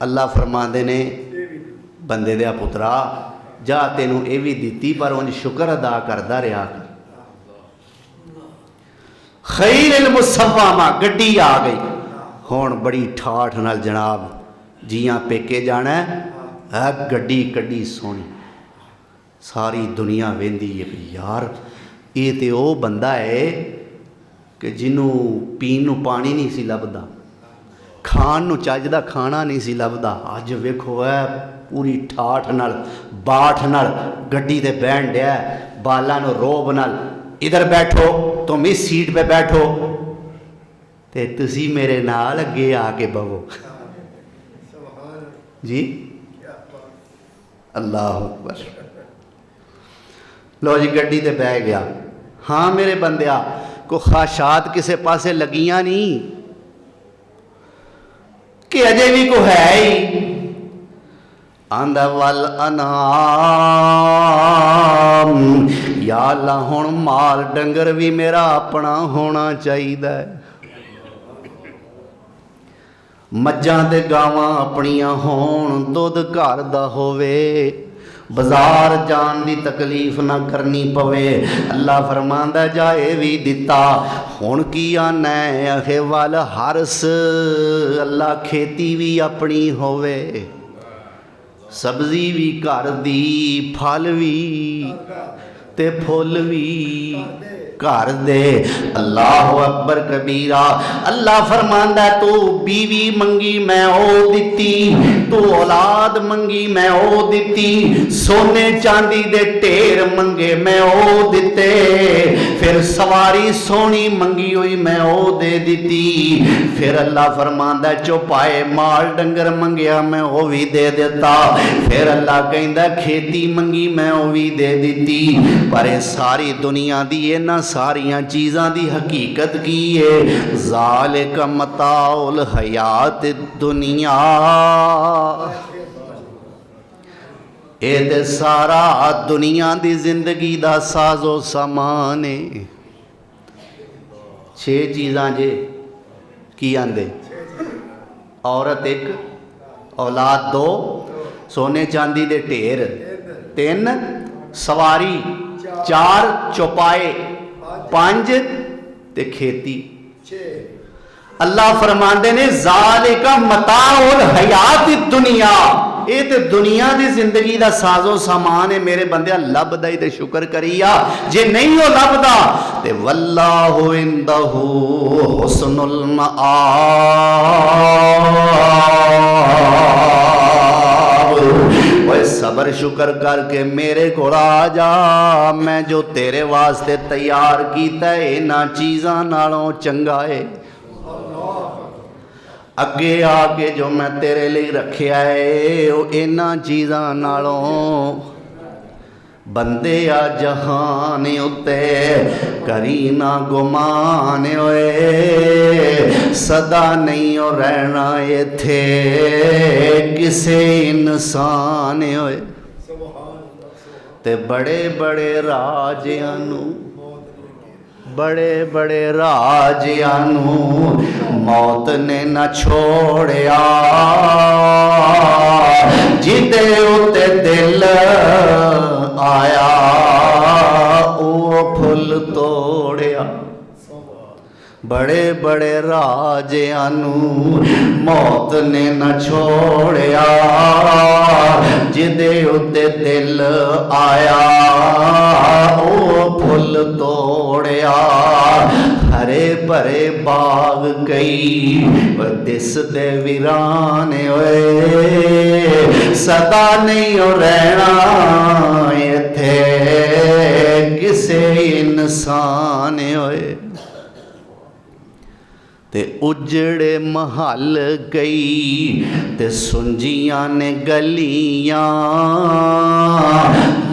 अल्लाह फरमाते ने बंदे दे पुत्रा जा तेनों ये भी दिती, पर उन्हें शुक्र अदा करता रहा कर। खैरिल मुसव्वमा गड्डी आ गई। हुण बड़ी ठाठ नाल जनाब जियां पेके जाना है गड्डी कड्डी सोहनी। सारी दुनिया वेंदी है भी यार ये तो वो बंदा है कि जिन्हों पीन नूं पानी नहीं सी लभदा, खाण नूं चज दा खाना नहीं सी लभदा। अज वेखो है पूरी ठाठ नाल बाठ नाल गड्डी ते बैठ दिया, बालां नूं रोब नाल इधर बैठो तुम इस सीट पे बैठो ते तुसी मेरे नाल अगे आके बवो जी। अल्लाह अकबर। लो जी गड्डी ते बह गया। हाँ मेरे बंदिया को ख्वाहिशात किसे पासे लगियां नहीं कि अजे भी को है ही। आंदा वल अनाम या अल्लाह हुण माल डंगर भी मेरा अपना होना चाहिए। मज्जां ते गावां अपनियां होण, दुध घर दा होवे, बाजार जान दी तकलीफ ना करनी पवे। अल्लाह फरमांदा जाए भी दिता। हुण की आना है अखे वल हरस, अल्लाह खेती भी अपनी होवे, सब्जी भी घर दी, फल भी ते फुल भी घर दे। अल्लाह अकबर कबीरा। अल्लाह फरमांदा तू बीवी मंगी मैं ओ दिती, तू औलाद मंगी मैं ओ दिती, सोने चांदी दे ढेर मंगे मैं ओ दिते, फिर सवारी सोहनी मंगी हुई मैं ओ दे दिती। फिर अल्लाह फरमांदा चौपाए माल डंगर मंगया मैं ओ भी दे दिता। फिर अल्लाह कहंदा खेती मंगी मैं ओ भी दे दिती। पर ये सारी दुनिया दी इन्हां सारियां चीज़ां दी हकीकत की है? ज़ालिक मताउल हयात दुनिया। ये ते सारा दुनिया दी जिंदगी दा साजो सामान है। 6 चीज़ां जे की आंदे? औरत 1, औलाद 2, सोने चांदी दे ढेर 3, सवारी 4, चौपाए 5 ते खेती। अल्लाह फरमांदे ने ज़ालिका मताउल हयात दुनिया। ये तो दुनिया की जिंदगी का साजो सामान है। मेरे बंदे लभदा ही तो शुक्र करिया, जे नहीं हो लभदा ते वल्लाहु इंदहु हुस्नुल मआब। सबर शुक्र करके मेरे को आ जा, मैं जो तेरे वास्ते तैयार किया इन्हां चीज़ां नालों चंगा है। अगे आके जो मैं तेरे लिए रखिया है वो इन्हां चीज़ां नालों। बंदे आ जहान उत्ते करी ना गुमान होए, सदा नहीं हो रहना इत्थे किसे इंसान होए। ते बड़े बड़े राजियानू, बड़े बड़े राजियानू मौत ने न छोड़िया, जिदे उते दिल आया वो फुल तोड़िया। बड़े बड़े राजियानू मौत ने न छोड़िया, जिदे उते दिल आया वो फुल तोड़िया। हरे भरे बाग कई दिसदे वीराने होए, सदा नहीं हो रहना इत्थे किसे इंसान होए। ते उजड़े महल गई ते सुंजियां ने गलियां,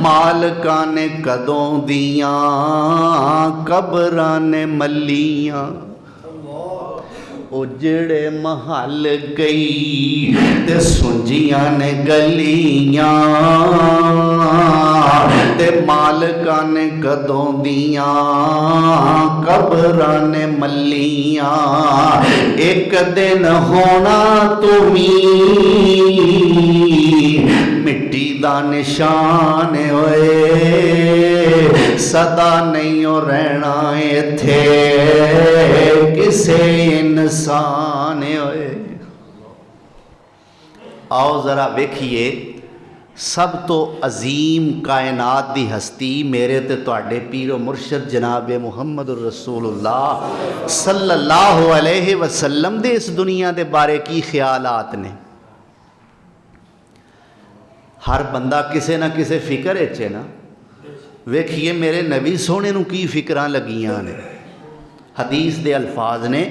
मालकां ने कदों दियां कबरां ने मलियां। उजड़े महल गई ते सुंजियां ने गलियां, ते मालकां ने कदों दियां कबरां ने मलियां। एक दिन होना तुमी मिट्टी दा निशान होए सदा नहीं हो रहना इत्थे किसे इंसान होए। आओ ज़रा वेखिए सब तो अजीम कायनात दी हस्ती मेरे ते तुहाडे पीरो मुर्शद जनाब मुहम्मद रसूलुल्लाह सल्लल्लाहु अलैहि वसल्लम दे इस दुनिया दे बारे की ख्यालात ने। हर बंदा किसे ना किसे फिक्र च है ना। वेखिए मेरे नबी सोने नूं की फिक्रां लगियां ने। हदीस दे अल्फाज ने,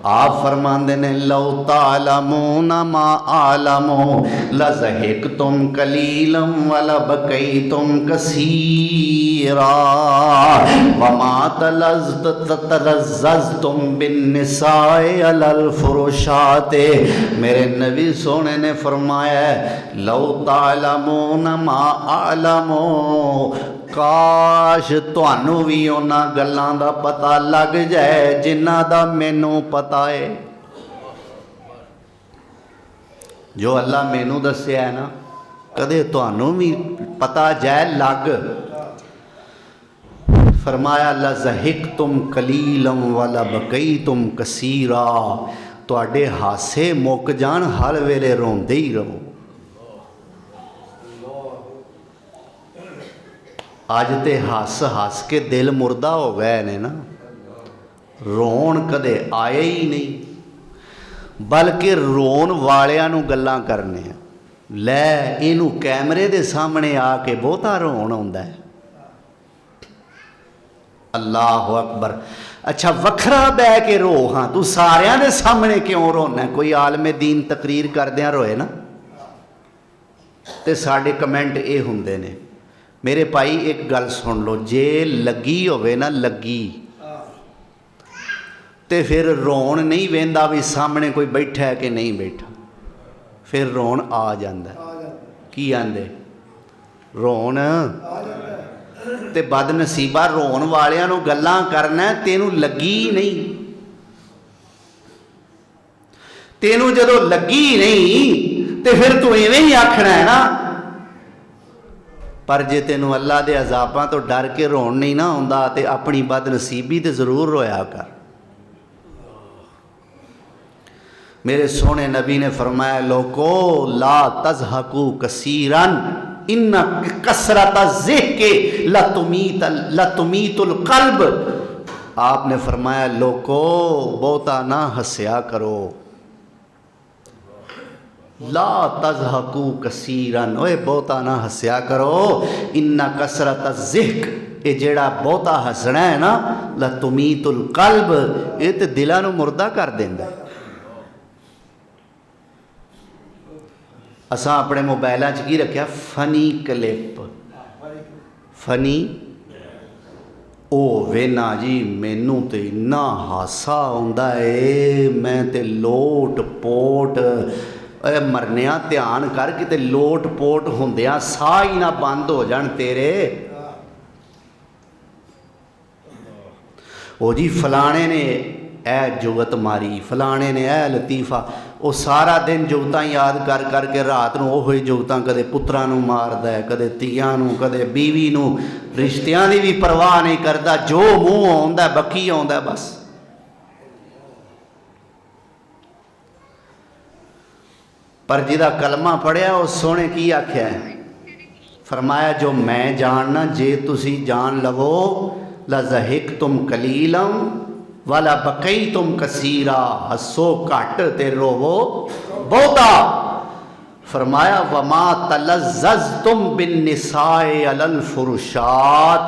आप फरमाते ने लौ तालमून मा आलमो लज़हिकतुम कलीलम वलबकैतुम कसीरा वमा तलज़्ज़ज़तुम बिन्निसाए अलल फुरुशाते। मेरे नबी सोने ने फरमाया लौ तालमून मा आलमो, काश तुहानू भी उन्हां गल्लां दा पता लग जाए जिन्हां दा मैनू पता है। जो अल्लाह मैनू दस्सिया है ना, कदे तुहानू भी पता जाए लग। फरमाया लज़हिकतुम कलीलम वलबकैतुम कसीरा, तुहाडे हासे मुक जान हर वेले रोंदे ही रहो। अज तो हस हस के दिल मुर्दा हो गए ने ना, रोन कदे आए ही नहीं, बल्कि रोन वालियां नूं गल्लां करने लै इनू कैमरे दे सामने आके बहुता रोन आउंदा है। अल्लाह अकबर। अच्छा वखरा बह के रो, हाँ तू सारियां दे सामने क्यों रोना? कोई आलमे दीन तकरीर करदियां रोए ना ते साडे कमेंट ये हुंदे ने, मेरे भाई एक गल सुन लो, जे लगी होवे ना लगी तो फिर रोन नहीं वेंदा भी सामने कोई बैठा है कि नहीं बैठा, फिर रोन आ जाता। की आंदे रोन ते बदनसीबा रोन वालियां नूं गल्लां करना, तेनू लगी नहीं, तेनू जदों लगी नहीं तो फिर तू इवें ही आखना है ना। पर जे तेनू अल्लाह दे अजाबां तो डर के रोन नहीं ना आउंदा ते अपनी बदनसीबी तो जरूर रोया कर। मेरे सोने नबी ने फरमाया लोको ला तज़हकू कसीरन इन्ना कसरत ज़िक्र लतुमीतुल क़ल्ब। आपने फरमाया लोको बहुता ना हंसया करो, ला तज़हकू कसीरन, ओए बहुता ना हंसया करो, इन्ना कसरत ज़िक्र, ये जेड़ा बहुता हंसना है ना लतुमीतुल क़ल्ब, ये तो दिलां नूं मुर्दा कर देंदा। असां अपने मोबाइलों च की रखिया फनी क्लिप, फनी ओ वेना जी मैनू तो इन्ना हासा आउंदा है, मैं तो लोट पोट मरनिया ध्यान कर किते लोट पोट होंदियां साह ही ना बंद हो जान तेरे। ओ जी फलाने ने ए जुगत मारी, फलाने ने ए लतीफ़ा, वो सारा दिन जुगतां याद कर करके रात नूं ओही जुगतां कदे पुत्रां नूं मारदा है, कदे धीआं नूं, कदे बीवी नूं, रिश्तियां दी भी परवाह नहीं करदा, जो मूँह आउंदा बकी आउंदा बस। पर जिहदा कलमा पढ़िया उस सोने की आख्या है, फरमाया जो मैं जानना जे तुसी जान लवो लज़हिकतुम कलीलम वाला बकैतुम कसीरा, हसो घट ते रोवो बहुता। फरमाया वमा तलज़्ज़ज़तुम बिन्निसाए अलल फुरुशात,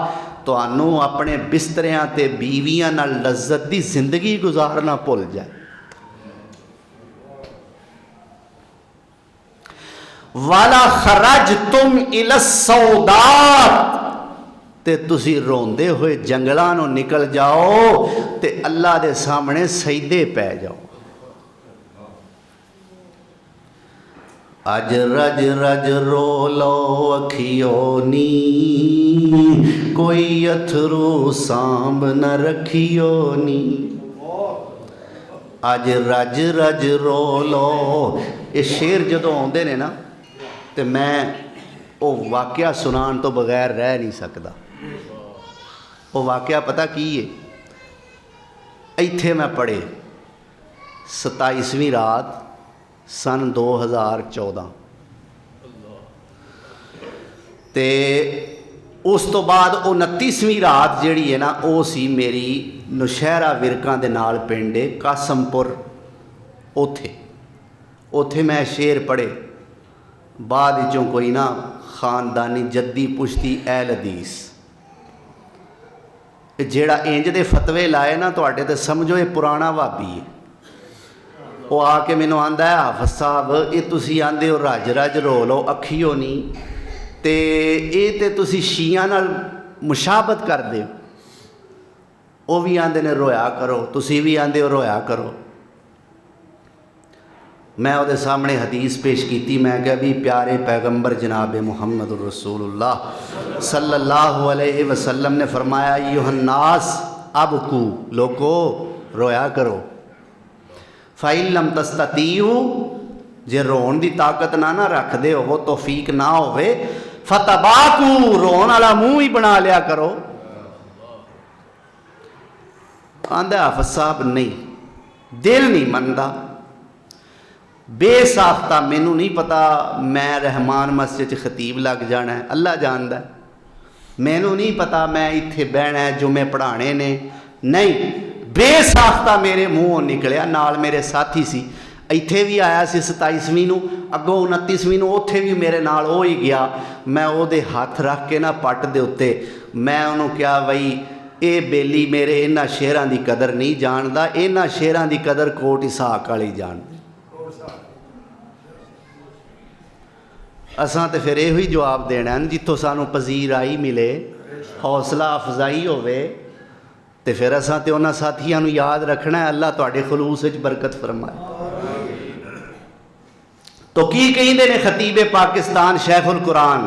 तुहानू अपने बिस्तरियां ते बीवियां नाल लज़्ज़त दी जिंदगी गुजारना भुल जाए। वाला खरज तुम इलस्सौदात, ते तुसी रोंदे हुए जंगलों नूं निकल जाओ ते अल्लाह दे सामने सजदे पै जाओ। अज रज रज रो लो अखियो नी, कोई अथरू सांभ न रखियो नी। अज रज रज रो लो, ये शेर जदों आउंदे ने ना ते मैं वो वाकया सुनान तो बगैर रह नहीं सकता। वो वाकया पता की है, इत्थे मैं पढ़े 27वीं रात सन 2014 ते उस तो बाद 29वीं रात जिहड़ी है ना वो सी मेरी नौशहरा विरकां दे नाल पिंड है कासमपुर। उथे उथे मैं शेर पढ़े, बाद विचों कोई ना खानदानी जद्दी पुश्ती अहल हदीस जेड़ा इंज दे फतवे लाए ना तुहाडे ते समझो ये पुराना भाबी है। वो आके मैनू आंदा है हाफिज साहब ये तुसी आंदे हो रज रज रो लो अखियो नहीं ते ये ते तुसी शियां नाल मुशाबत करदे हो। वो भी आंदे ने रोया करो, तुसी भी आंदे हो रोया करो। मैं वो सामने हदीस पेश की, मैं क्या भी प्यारे पैगंबर जनाब मुहम्मद रसूलुल्लाह सल्लल्लाहु अलैहि वसल्लम ने फरमाया युहन्नास अबकू, लोको रोया करो। फ़इल्लम तस्ततीउ, जे रोन की ताकत ना रखते हो तौफीक ना होवे फतबाकू, रोन वाला मुँह ही बना लिया करो। आंदा हाफिज साहब नहीं, दिल नहीं मनता, बेसाख्ता मैनू नहीं पता मैं रहमान मस्जिद खतीब लग जाना है, अल्लाह जानदा है। मैनू नहीं पता मैं इत्थे बहना है जुमे पढ़ाने ने, नहीं बेसाख्ता मेरे मुँहों निकलिया। नाल मेरे साथी सी, इत्थे भी आया सी 27वीं नूं, अगों 29वीं नूं उत्थे भी मेरे नाल हो ही गया। मैं ओहदे हथ रख के ना पट दे उत्ते मैं उन्होंने कहा बई ये बेली मेरे इन्हां शेरां दी कदर नहीं जानदा, इन्हां शेरां दी कदर कोट इसहाक वाली जानदे। असां तो फिर यही जवाब देना है जितों सानू पजीराई मिले, हौसला अफजाई होवे, तो फिर असां तो उन्हां साथियां नू याद रखना है। अल्लाह तुहाडे खलूस विच बरकत फरमाए। तो की कहिंदे ने खतीबे पाकिस्तान शेखुल कुरान,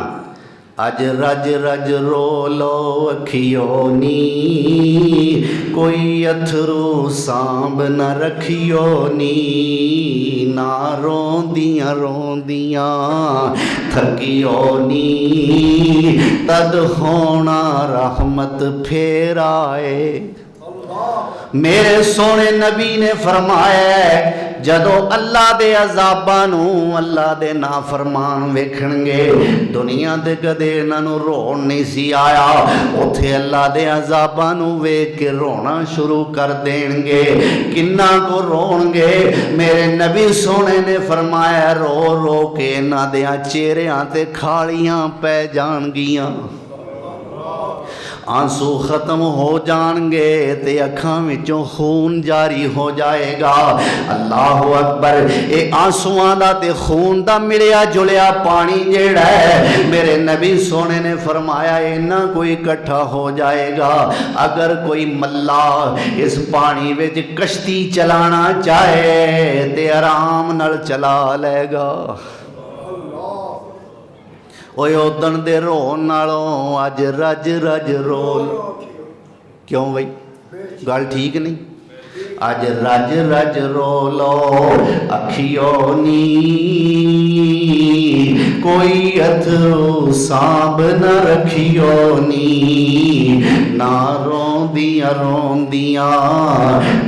अज रज रज रो लो अखियो नी, कोई अथरू सांभ न रखियो नी, ना रोंदियां रोंदियां थकियो नी, तद होना रहमत फेर आए। मेरे सोने नबी ने फरमाया जदों अल्लाह दे अजाबां नूं अल्लाह दे नाफरमान वेखणगे, दुनिया दे कदे इन्हां नूं रोण नहीं सी आया, उत्थे अल्लाह दे अजाबां नूं वेख के रोना शुरू कर देणगे। किन्ना को रोणगे? मेरे नबी सोने ने फरमाया रो रो के इन्हां दे चेहरियां ते खालियां पै जाणगियां, आंसू खत्म हो जाएंगे ते अखां विचों खून जारी हो जाएगा। अल्लाह अकबर। ये आंसुआं दा ते खून दा मिलिया जुलिया पानी जेड़ा है मेरे नबी सोने ने फरमाया इन्ना कोई इकट्ठा हो जाएगा। अगर कोई मल्ला इस पानी विच कश्ती चलाना चाहे ते आराम नाल चला लेगा। ओए उदण दे रोन नालों अज रज रज रोल, क्यों बई गल ठीक नहीं? अज रज रज रोलो अखियो नी, कोई अथरू सांभ न रखियो नी, ना रोंदियां रोंदियां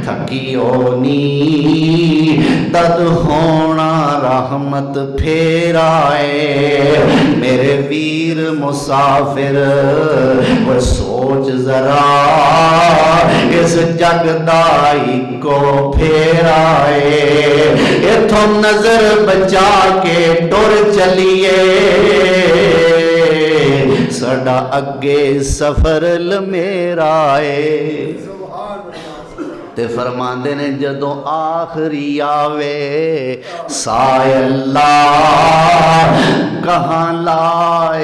थकियो नी, तद होना रहमत फेर आए। मेरे वीर मुसाफिर वो सोच जरा इस जग दा इको फेर आए, इथों नजर बचा के टुर चलिए, साडा अगे सफर लमेरा है। ते फरमांदे ने जदों आखरी आवे साय अल्लाह कहाँ ला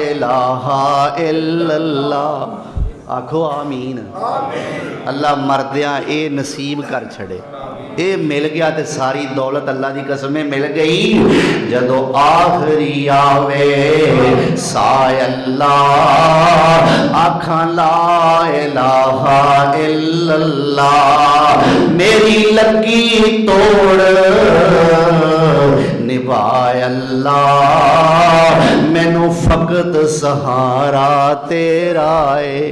इलाहा इल्लल्लाह, आखो आमीन। अल्लाह मरदियां ए नसीब कर छड़े, ये मिल गया तो सारी दौलत अल्लाह की कसम मिल गई। जदों आखरी आवे साय अल्लाह आखां ला इलाहा इल्लल्लाह, मेरी लगी तोड़ निभाए अल्लाह, मैनू फकर वक्त सहारा तेरा है।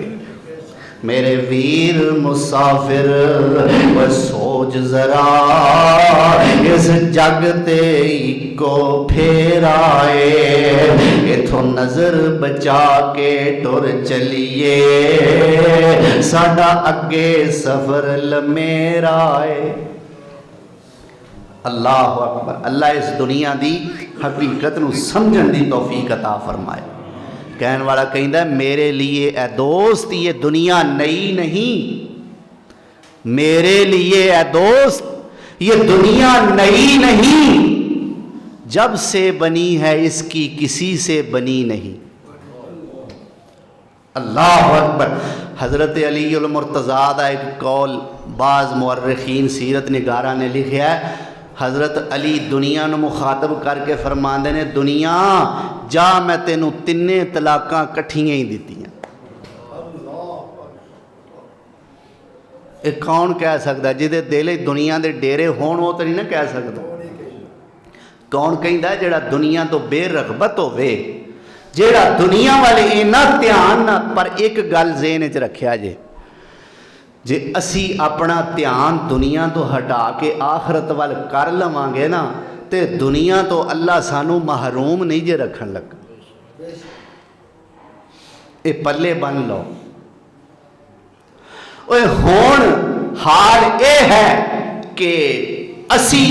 मेरे वीर मुसाफिर वो सोच जरा इस जग ते इको फेराए, इथों नजर बचा के टुर चलिए साडा अगे सफर लमेरा है। अल्लाह अकबर। अल्लाह इस दुनिया की हकीकत नूं समझण दी तौफीक अता फरमाए। कहने वाला कहता मेरे लिए ए दोस्त ये दुनिया नई नहीं, मेरे लिए ए दोस्त ये दुनिया नई नहीं, जब से बनी है इसकी किसी से बनी नहीं। अल्लाह अकबर। हज़रत अली उल मुर्तज़ा दा एक कौल बाज़ मुअर्रिखीन सीरत निगारा ने लिखा है, हज़रत अली दुनिया नूं मुखातब करके फरमांदे ने, दुनिया जा मैं तेनू तिन्ने तलाकां कट्ठियां ही दित्तियां। ये कौन कह सकता जिहदे दिल दुनिया के डेरे होण, वो तो नहीं ना कह सकता। कौन कहता जिहड़ा दुनिया तो बेरगबत होवे, जिहड़ा दुनिया वाले इन्ना ध्यान ना। पर एक गल ज़हन च रखिया जे असी अपना ध्यान दुनिया तो हटा के आखरत वाल कर लवांगे ना, तो दुनिया तो अल्लाह सानू महरूम नहीं जे रखन लग। ये पल्ले बन लो। ओए हुण हाल ये है कि असी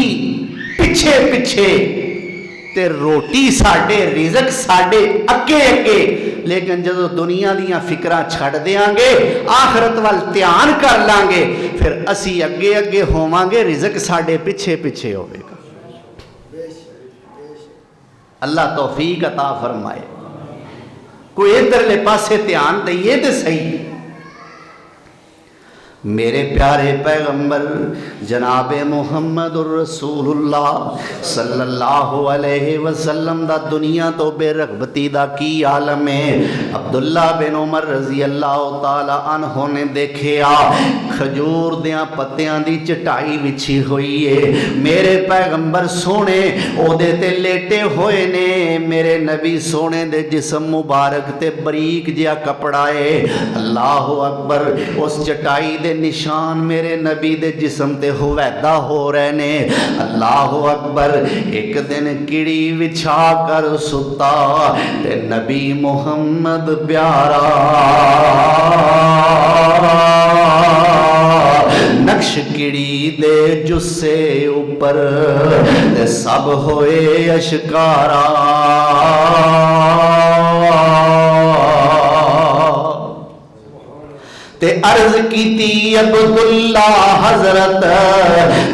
पिछे पिछे ते रोटी साडे रिज़क साडे अगे अगे, लेकिन जदों दुनिया दीयां फिक्रां छड्ड देंगे आखरत वाल ध्यान कर लांगे, फिर असी अगे अगे होवांगे, रिज़क साडे पिछे पिछे होवेगा। अल्लाह तौफीक अता फरमाए। कोई इधरले पासे ध्यान दईए तो सही। मेरे प्यारे पैगंबर जनाब मुहम्मदुर रसूलुल्लाह सल्लल्लाहु अलैहि वसल्लम दा दुनिया तो बेरगबती दा की आलम है। अब्दुल्ला बिन उमर रजी अल्लाह ताला अन्हो ने देखिया खजूर दियां पत्तियां दी चटाई विछी हुई है। मेरे पैगंबर सोने ओदे ते लेटे होए ने। मेरे नबी सोने दे जिस्म मुबारक ते बरीक जिहा कपड़ा है। अल्लाह अकबर। उस चटाई दे निशान मेरे नबी दे जिस्म ते हुवैदा हो रहे ने। अल्लाह अकबर। एक दिन किड़ी विछा कर सुता ते नबी मुहम्मद प्यारा नक्श किड़ी दे जुस्से ऊपर ते सब होए अशकारा। ते अर्ज कीती अब्दुल्ला हजरत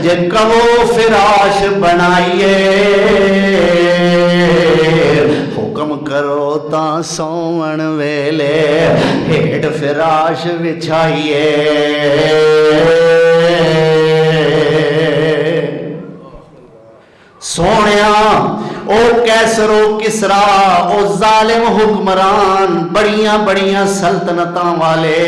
जे कहो फिराश बनाइए, हुक्म करो ता सौवन वेले हेठ फिराश बिछाइए। सोनिया ओ कैसरो किसरा ओ जालिम हुक्मरान बड़ियां बड़ियां सल्तनतां वाले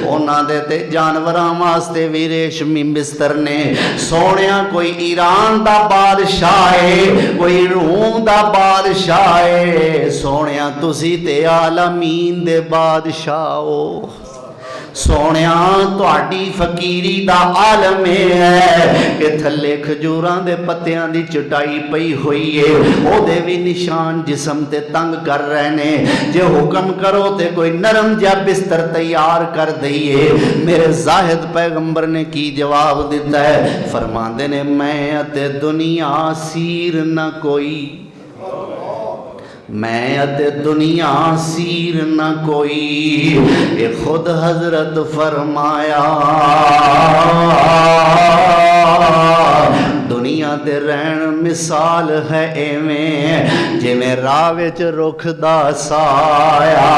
उन्हां दे ते जानवरां वास्ते भी रेशमी बिस्तर ने। सोनिया कोई ईरान दा बादशाह है, कोई रूम दा बादशाह है। सोनिया तुसी ते आलमीन दे बादशाह हो। सोनिया तुहाडी फकीरी दा आलम है कि थले खजूरां दे पत्तियां दी चटाई पई हुई है। ओदे भी निशान जिस्म ते तंग कर रहे ने। जे हुक्म करो ते कोई नरम जिहा बिस्तर तैयार कर दईए। मेरे जाहिद पैगंबर ने की जवाब दिता है, फरमांदे ने मैं अते दुनिया सीर न कोई, मैं अते दुनिया सीर न कोई। ये खुद हजरत फरमाया दुनिया ते रहन मिसाल है एवें जिवें राह विच रुख दा साया।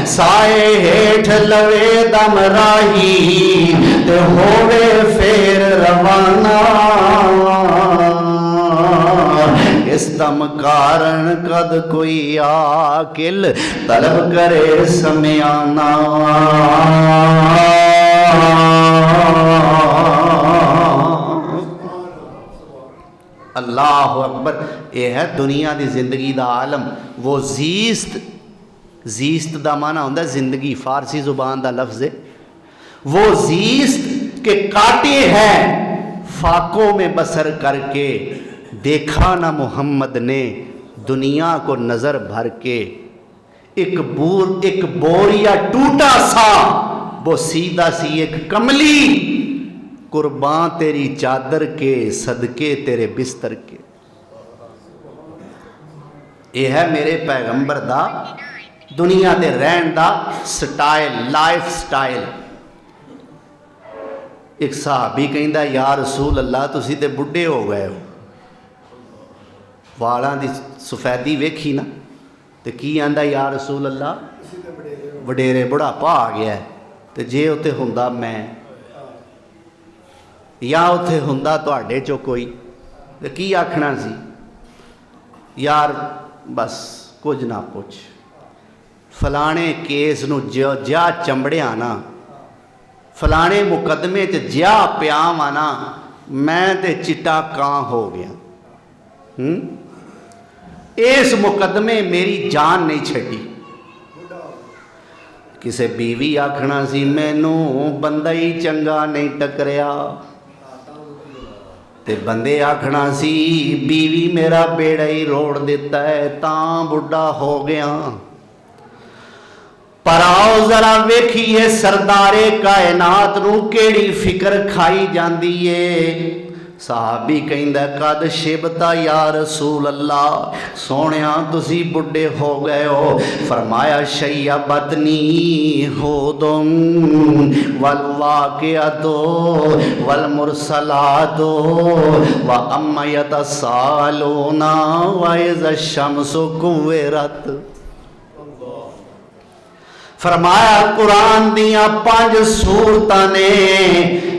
साए हेठ लवे दम राही ते होवे फेर रवाना। इस दम कारण कद कोई आकिल तलब करे समयाना। अल्लाह अकबर। यह है दुनिया की जिंदगी का आलम। वो जीस्त, जीस्त का माना होता जिंदगी, फारसी जुबान का लफ्ज़ है। वो जीस्त के काटे हैं फाकों में बसर करके, देखा ना मोहम्मद ने दुनिया को नज़र भर के। एक बोरिया टूटा सा वो सीधा सी एक कमली, कुर्बान तेरी चादर के सदके तेरे बिस्तर के। यह है मेरे पैगंबर दा दुनिया ते रहन दा स्टाइल, लाइफ स्टाइल। एक सहाबी कहंदा या रसूल अल्लाह तुसी ते बुढ़े हो गए हो, वालों की सफेदी वेखी ना, तो की आंदा या रसूल अल्लाह वडेरे बुढ़ापा आ गया, तो जे उत्थे हुंदा मैं या उत्थे हुंदा तुहाडे चो कोई, तो की आखना सी यार बस कुछ ना पुछ, फलाने केस नूं ज्या चंबड़िया ना, फलाने मुकदमे च ज्या पिया वा ना, मैं ते चिट्टा कां हो गया। इस मुकदमे मेरी जान नहीं छड़ी। किसे बीवी आखना सी मैनू बंदा ही चंगा नहीं टकरिया, ते बंदे आखना सी बीवी मेरा बेड़ा ही रोड़ देता है तां बुढ़ा हो गया। पर आओ जरा वेखिए सरदारे कायनात नूं केड़ी फिक्र खाई जांदी है। साहबी कहंदा कद शिबता या रसूल अल्लाह, सोहणिया तुसी बुढ़े हो गए हो। फरमाया शय्यबतनी हुदुम वल वाक़िअतु वल मुरसलातु व अम्मा यतसालूना व इज़ा शम्सु कुव्विरत। फरमाया कुरान दियां 5 सूरतां ने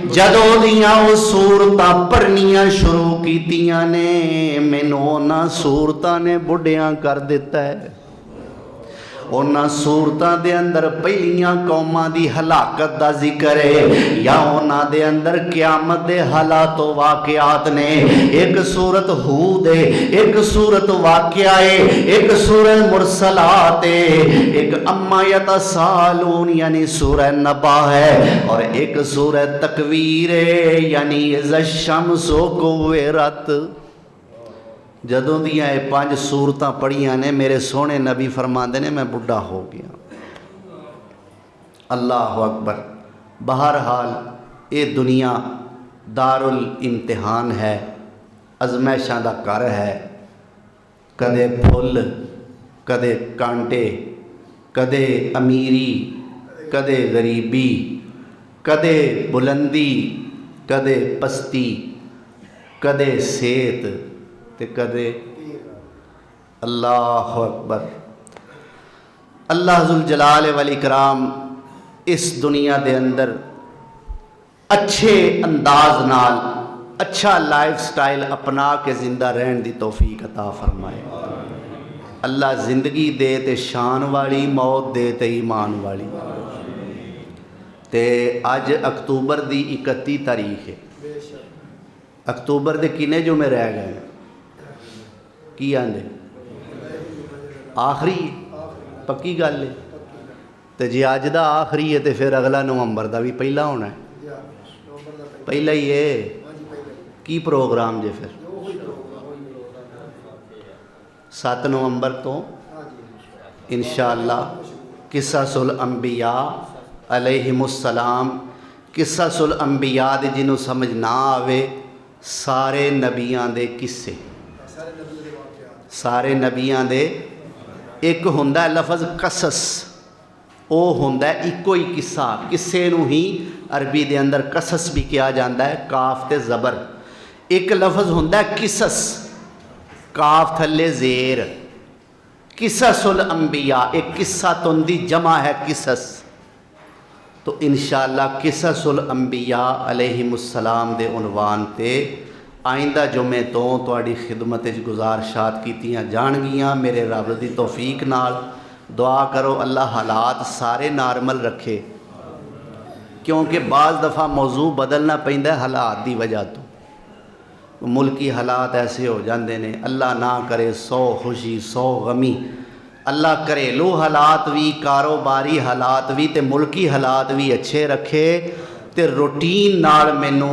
जदों दियां वो सूरतां पढ़नियां शुरू कीतियां ने, मैनू उन्हां सूरतां ने बुढ़ियां कर दिता है। उन्हां सूरतां दे अंदर पहलियां कौमां दी हलाकत दा जिक्र है या उन्हां दे अंदर क़यामत दे हालात वाक़ियात ने। एक सूरत हूद है, एक सूरत वाक़िया है, एक सूरत मुरसलात है, एक अम्मा यतसालून यानी सूरह नबा है, और एक सूरह तकवीर है यानी इज़ा शम्सु कुव्विरत। जदों दियां ये 5 सूरतां पढ़ियां ने मेरे सोहने नबी फरमाते ने मैं बुढ़ा हो गया। अल्लाह अकबर। बहरहाल ये दुनिया दारुल इम्तिहान है, अजमैशां दा घर है। कदे फुल कदे कांटे, कदे अमीरी कदे गरीबी, कदे बुलंदी कदे पस्ती, कदे सेहत ते कदे। अल्लाह अकबर। अल्लाह जुल जलाल वल इकराम इस दुनिया दे अंदर अच्छे अंदाज नाल अच्छा लाइफ स्टाइल अपना के जिंदा रहन दी तौफीक अता फरमाए। अल्लाह जिंदगी दे ते शान वाली, मौत दे ते ईमान वाली। ते अज अक्तूबर दी 31 तारीख है। अक्तूबर दे किने जुमे रह गए की आंदे? आखिरी पक्की गल है। तो जे अज दा आखिरी है तो फिर अगला नवंबर का भी पहला होना है। पहला ही है की प्रोग्राम जे फिर 7 नवंबर तो इंशाअल्लाह किस्सतुल अंबिया अलैहिमुस्सलाम। किस्सतुल अंबिया दे जिन्हों समझ ना आवे सारे नबियां दे किस्से, सारे नबियां दे एक हुंदा लफज कसस, वो हुंदा इको ही किस्सा। किस्से नूं ही अरबी दे अंदर कसस भी किया जाता है, काफ ते ज़बर। एक लफज हुंदा किसस, काफ थले ज़ेर। किस्सतुल अंबिया एक किस्सा तुंदी जमा है किसस। तो इंशाअल्लाह किस्सतुल अंबिया अलैहिमुस्सलाम दे उनवान ते आइंदा जुमे तो तुहाडी खिदमत गुजारशात कीतियां जाणगियां। मेरे रब दी तौफीक नाल दुआ करो अल्लाह हालात सारे नॉर्मल रखे, क्योंकि बाज़ दफ़ा मौजू बदलना पैंदा हालात की वजह तो। मुल्की हालात ऐसे हो जाते हैं, अल्लाह ना करे 100 खुशी 100 गमी। अल्लाह घरेलू हालात भी, कारोबारी हालात भी ते मुल्की हालात भी अच्छे रखे ते रूटीन नाल मैनू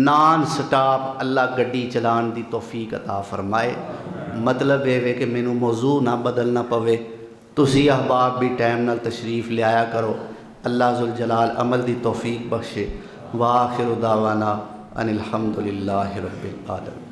नॉन स्टॉप अल्लाह गड्डी चलान दी तौफीक अता फरमाए। मतलब ये वे कि मैनू मौजू ना बदलना पवे। तुसी अहबाब भी टाइम नाल तशरीफ़ लियाया करो। अल्लाह जुल जलाल अमल दी तौफीक बख्शे। वाखिर दावाना अनिल हम्दुलिल्लाहि रब्बिल आलमीन।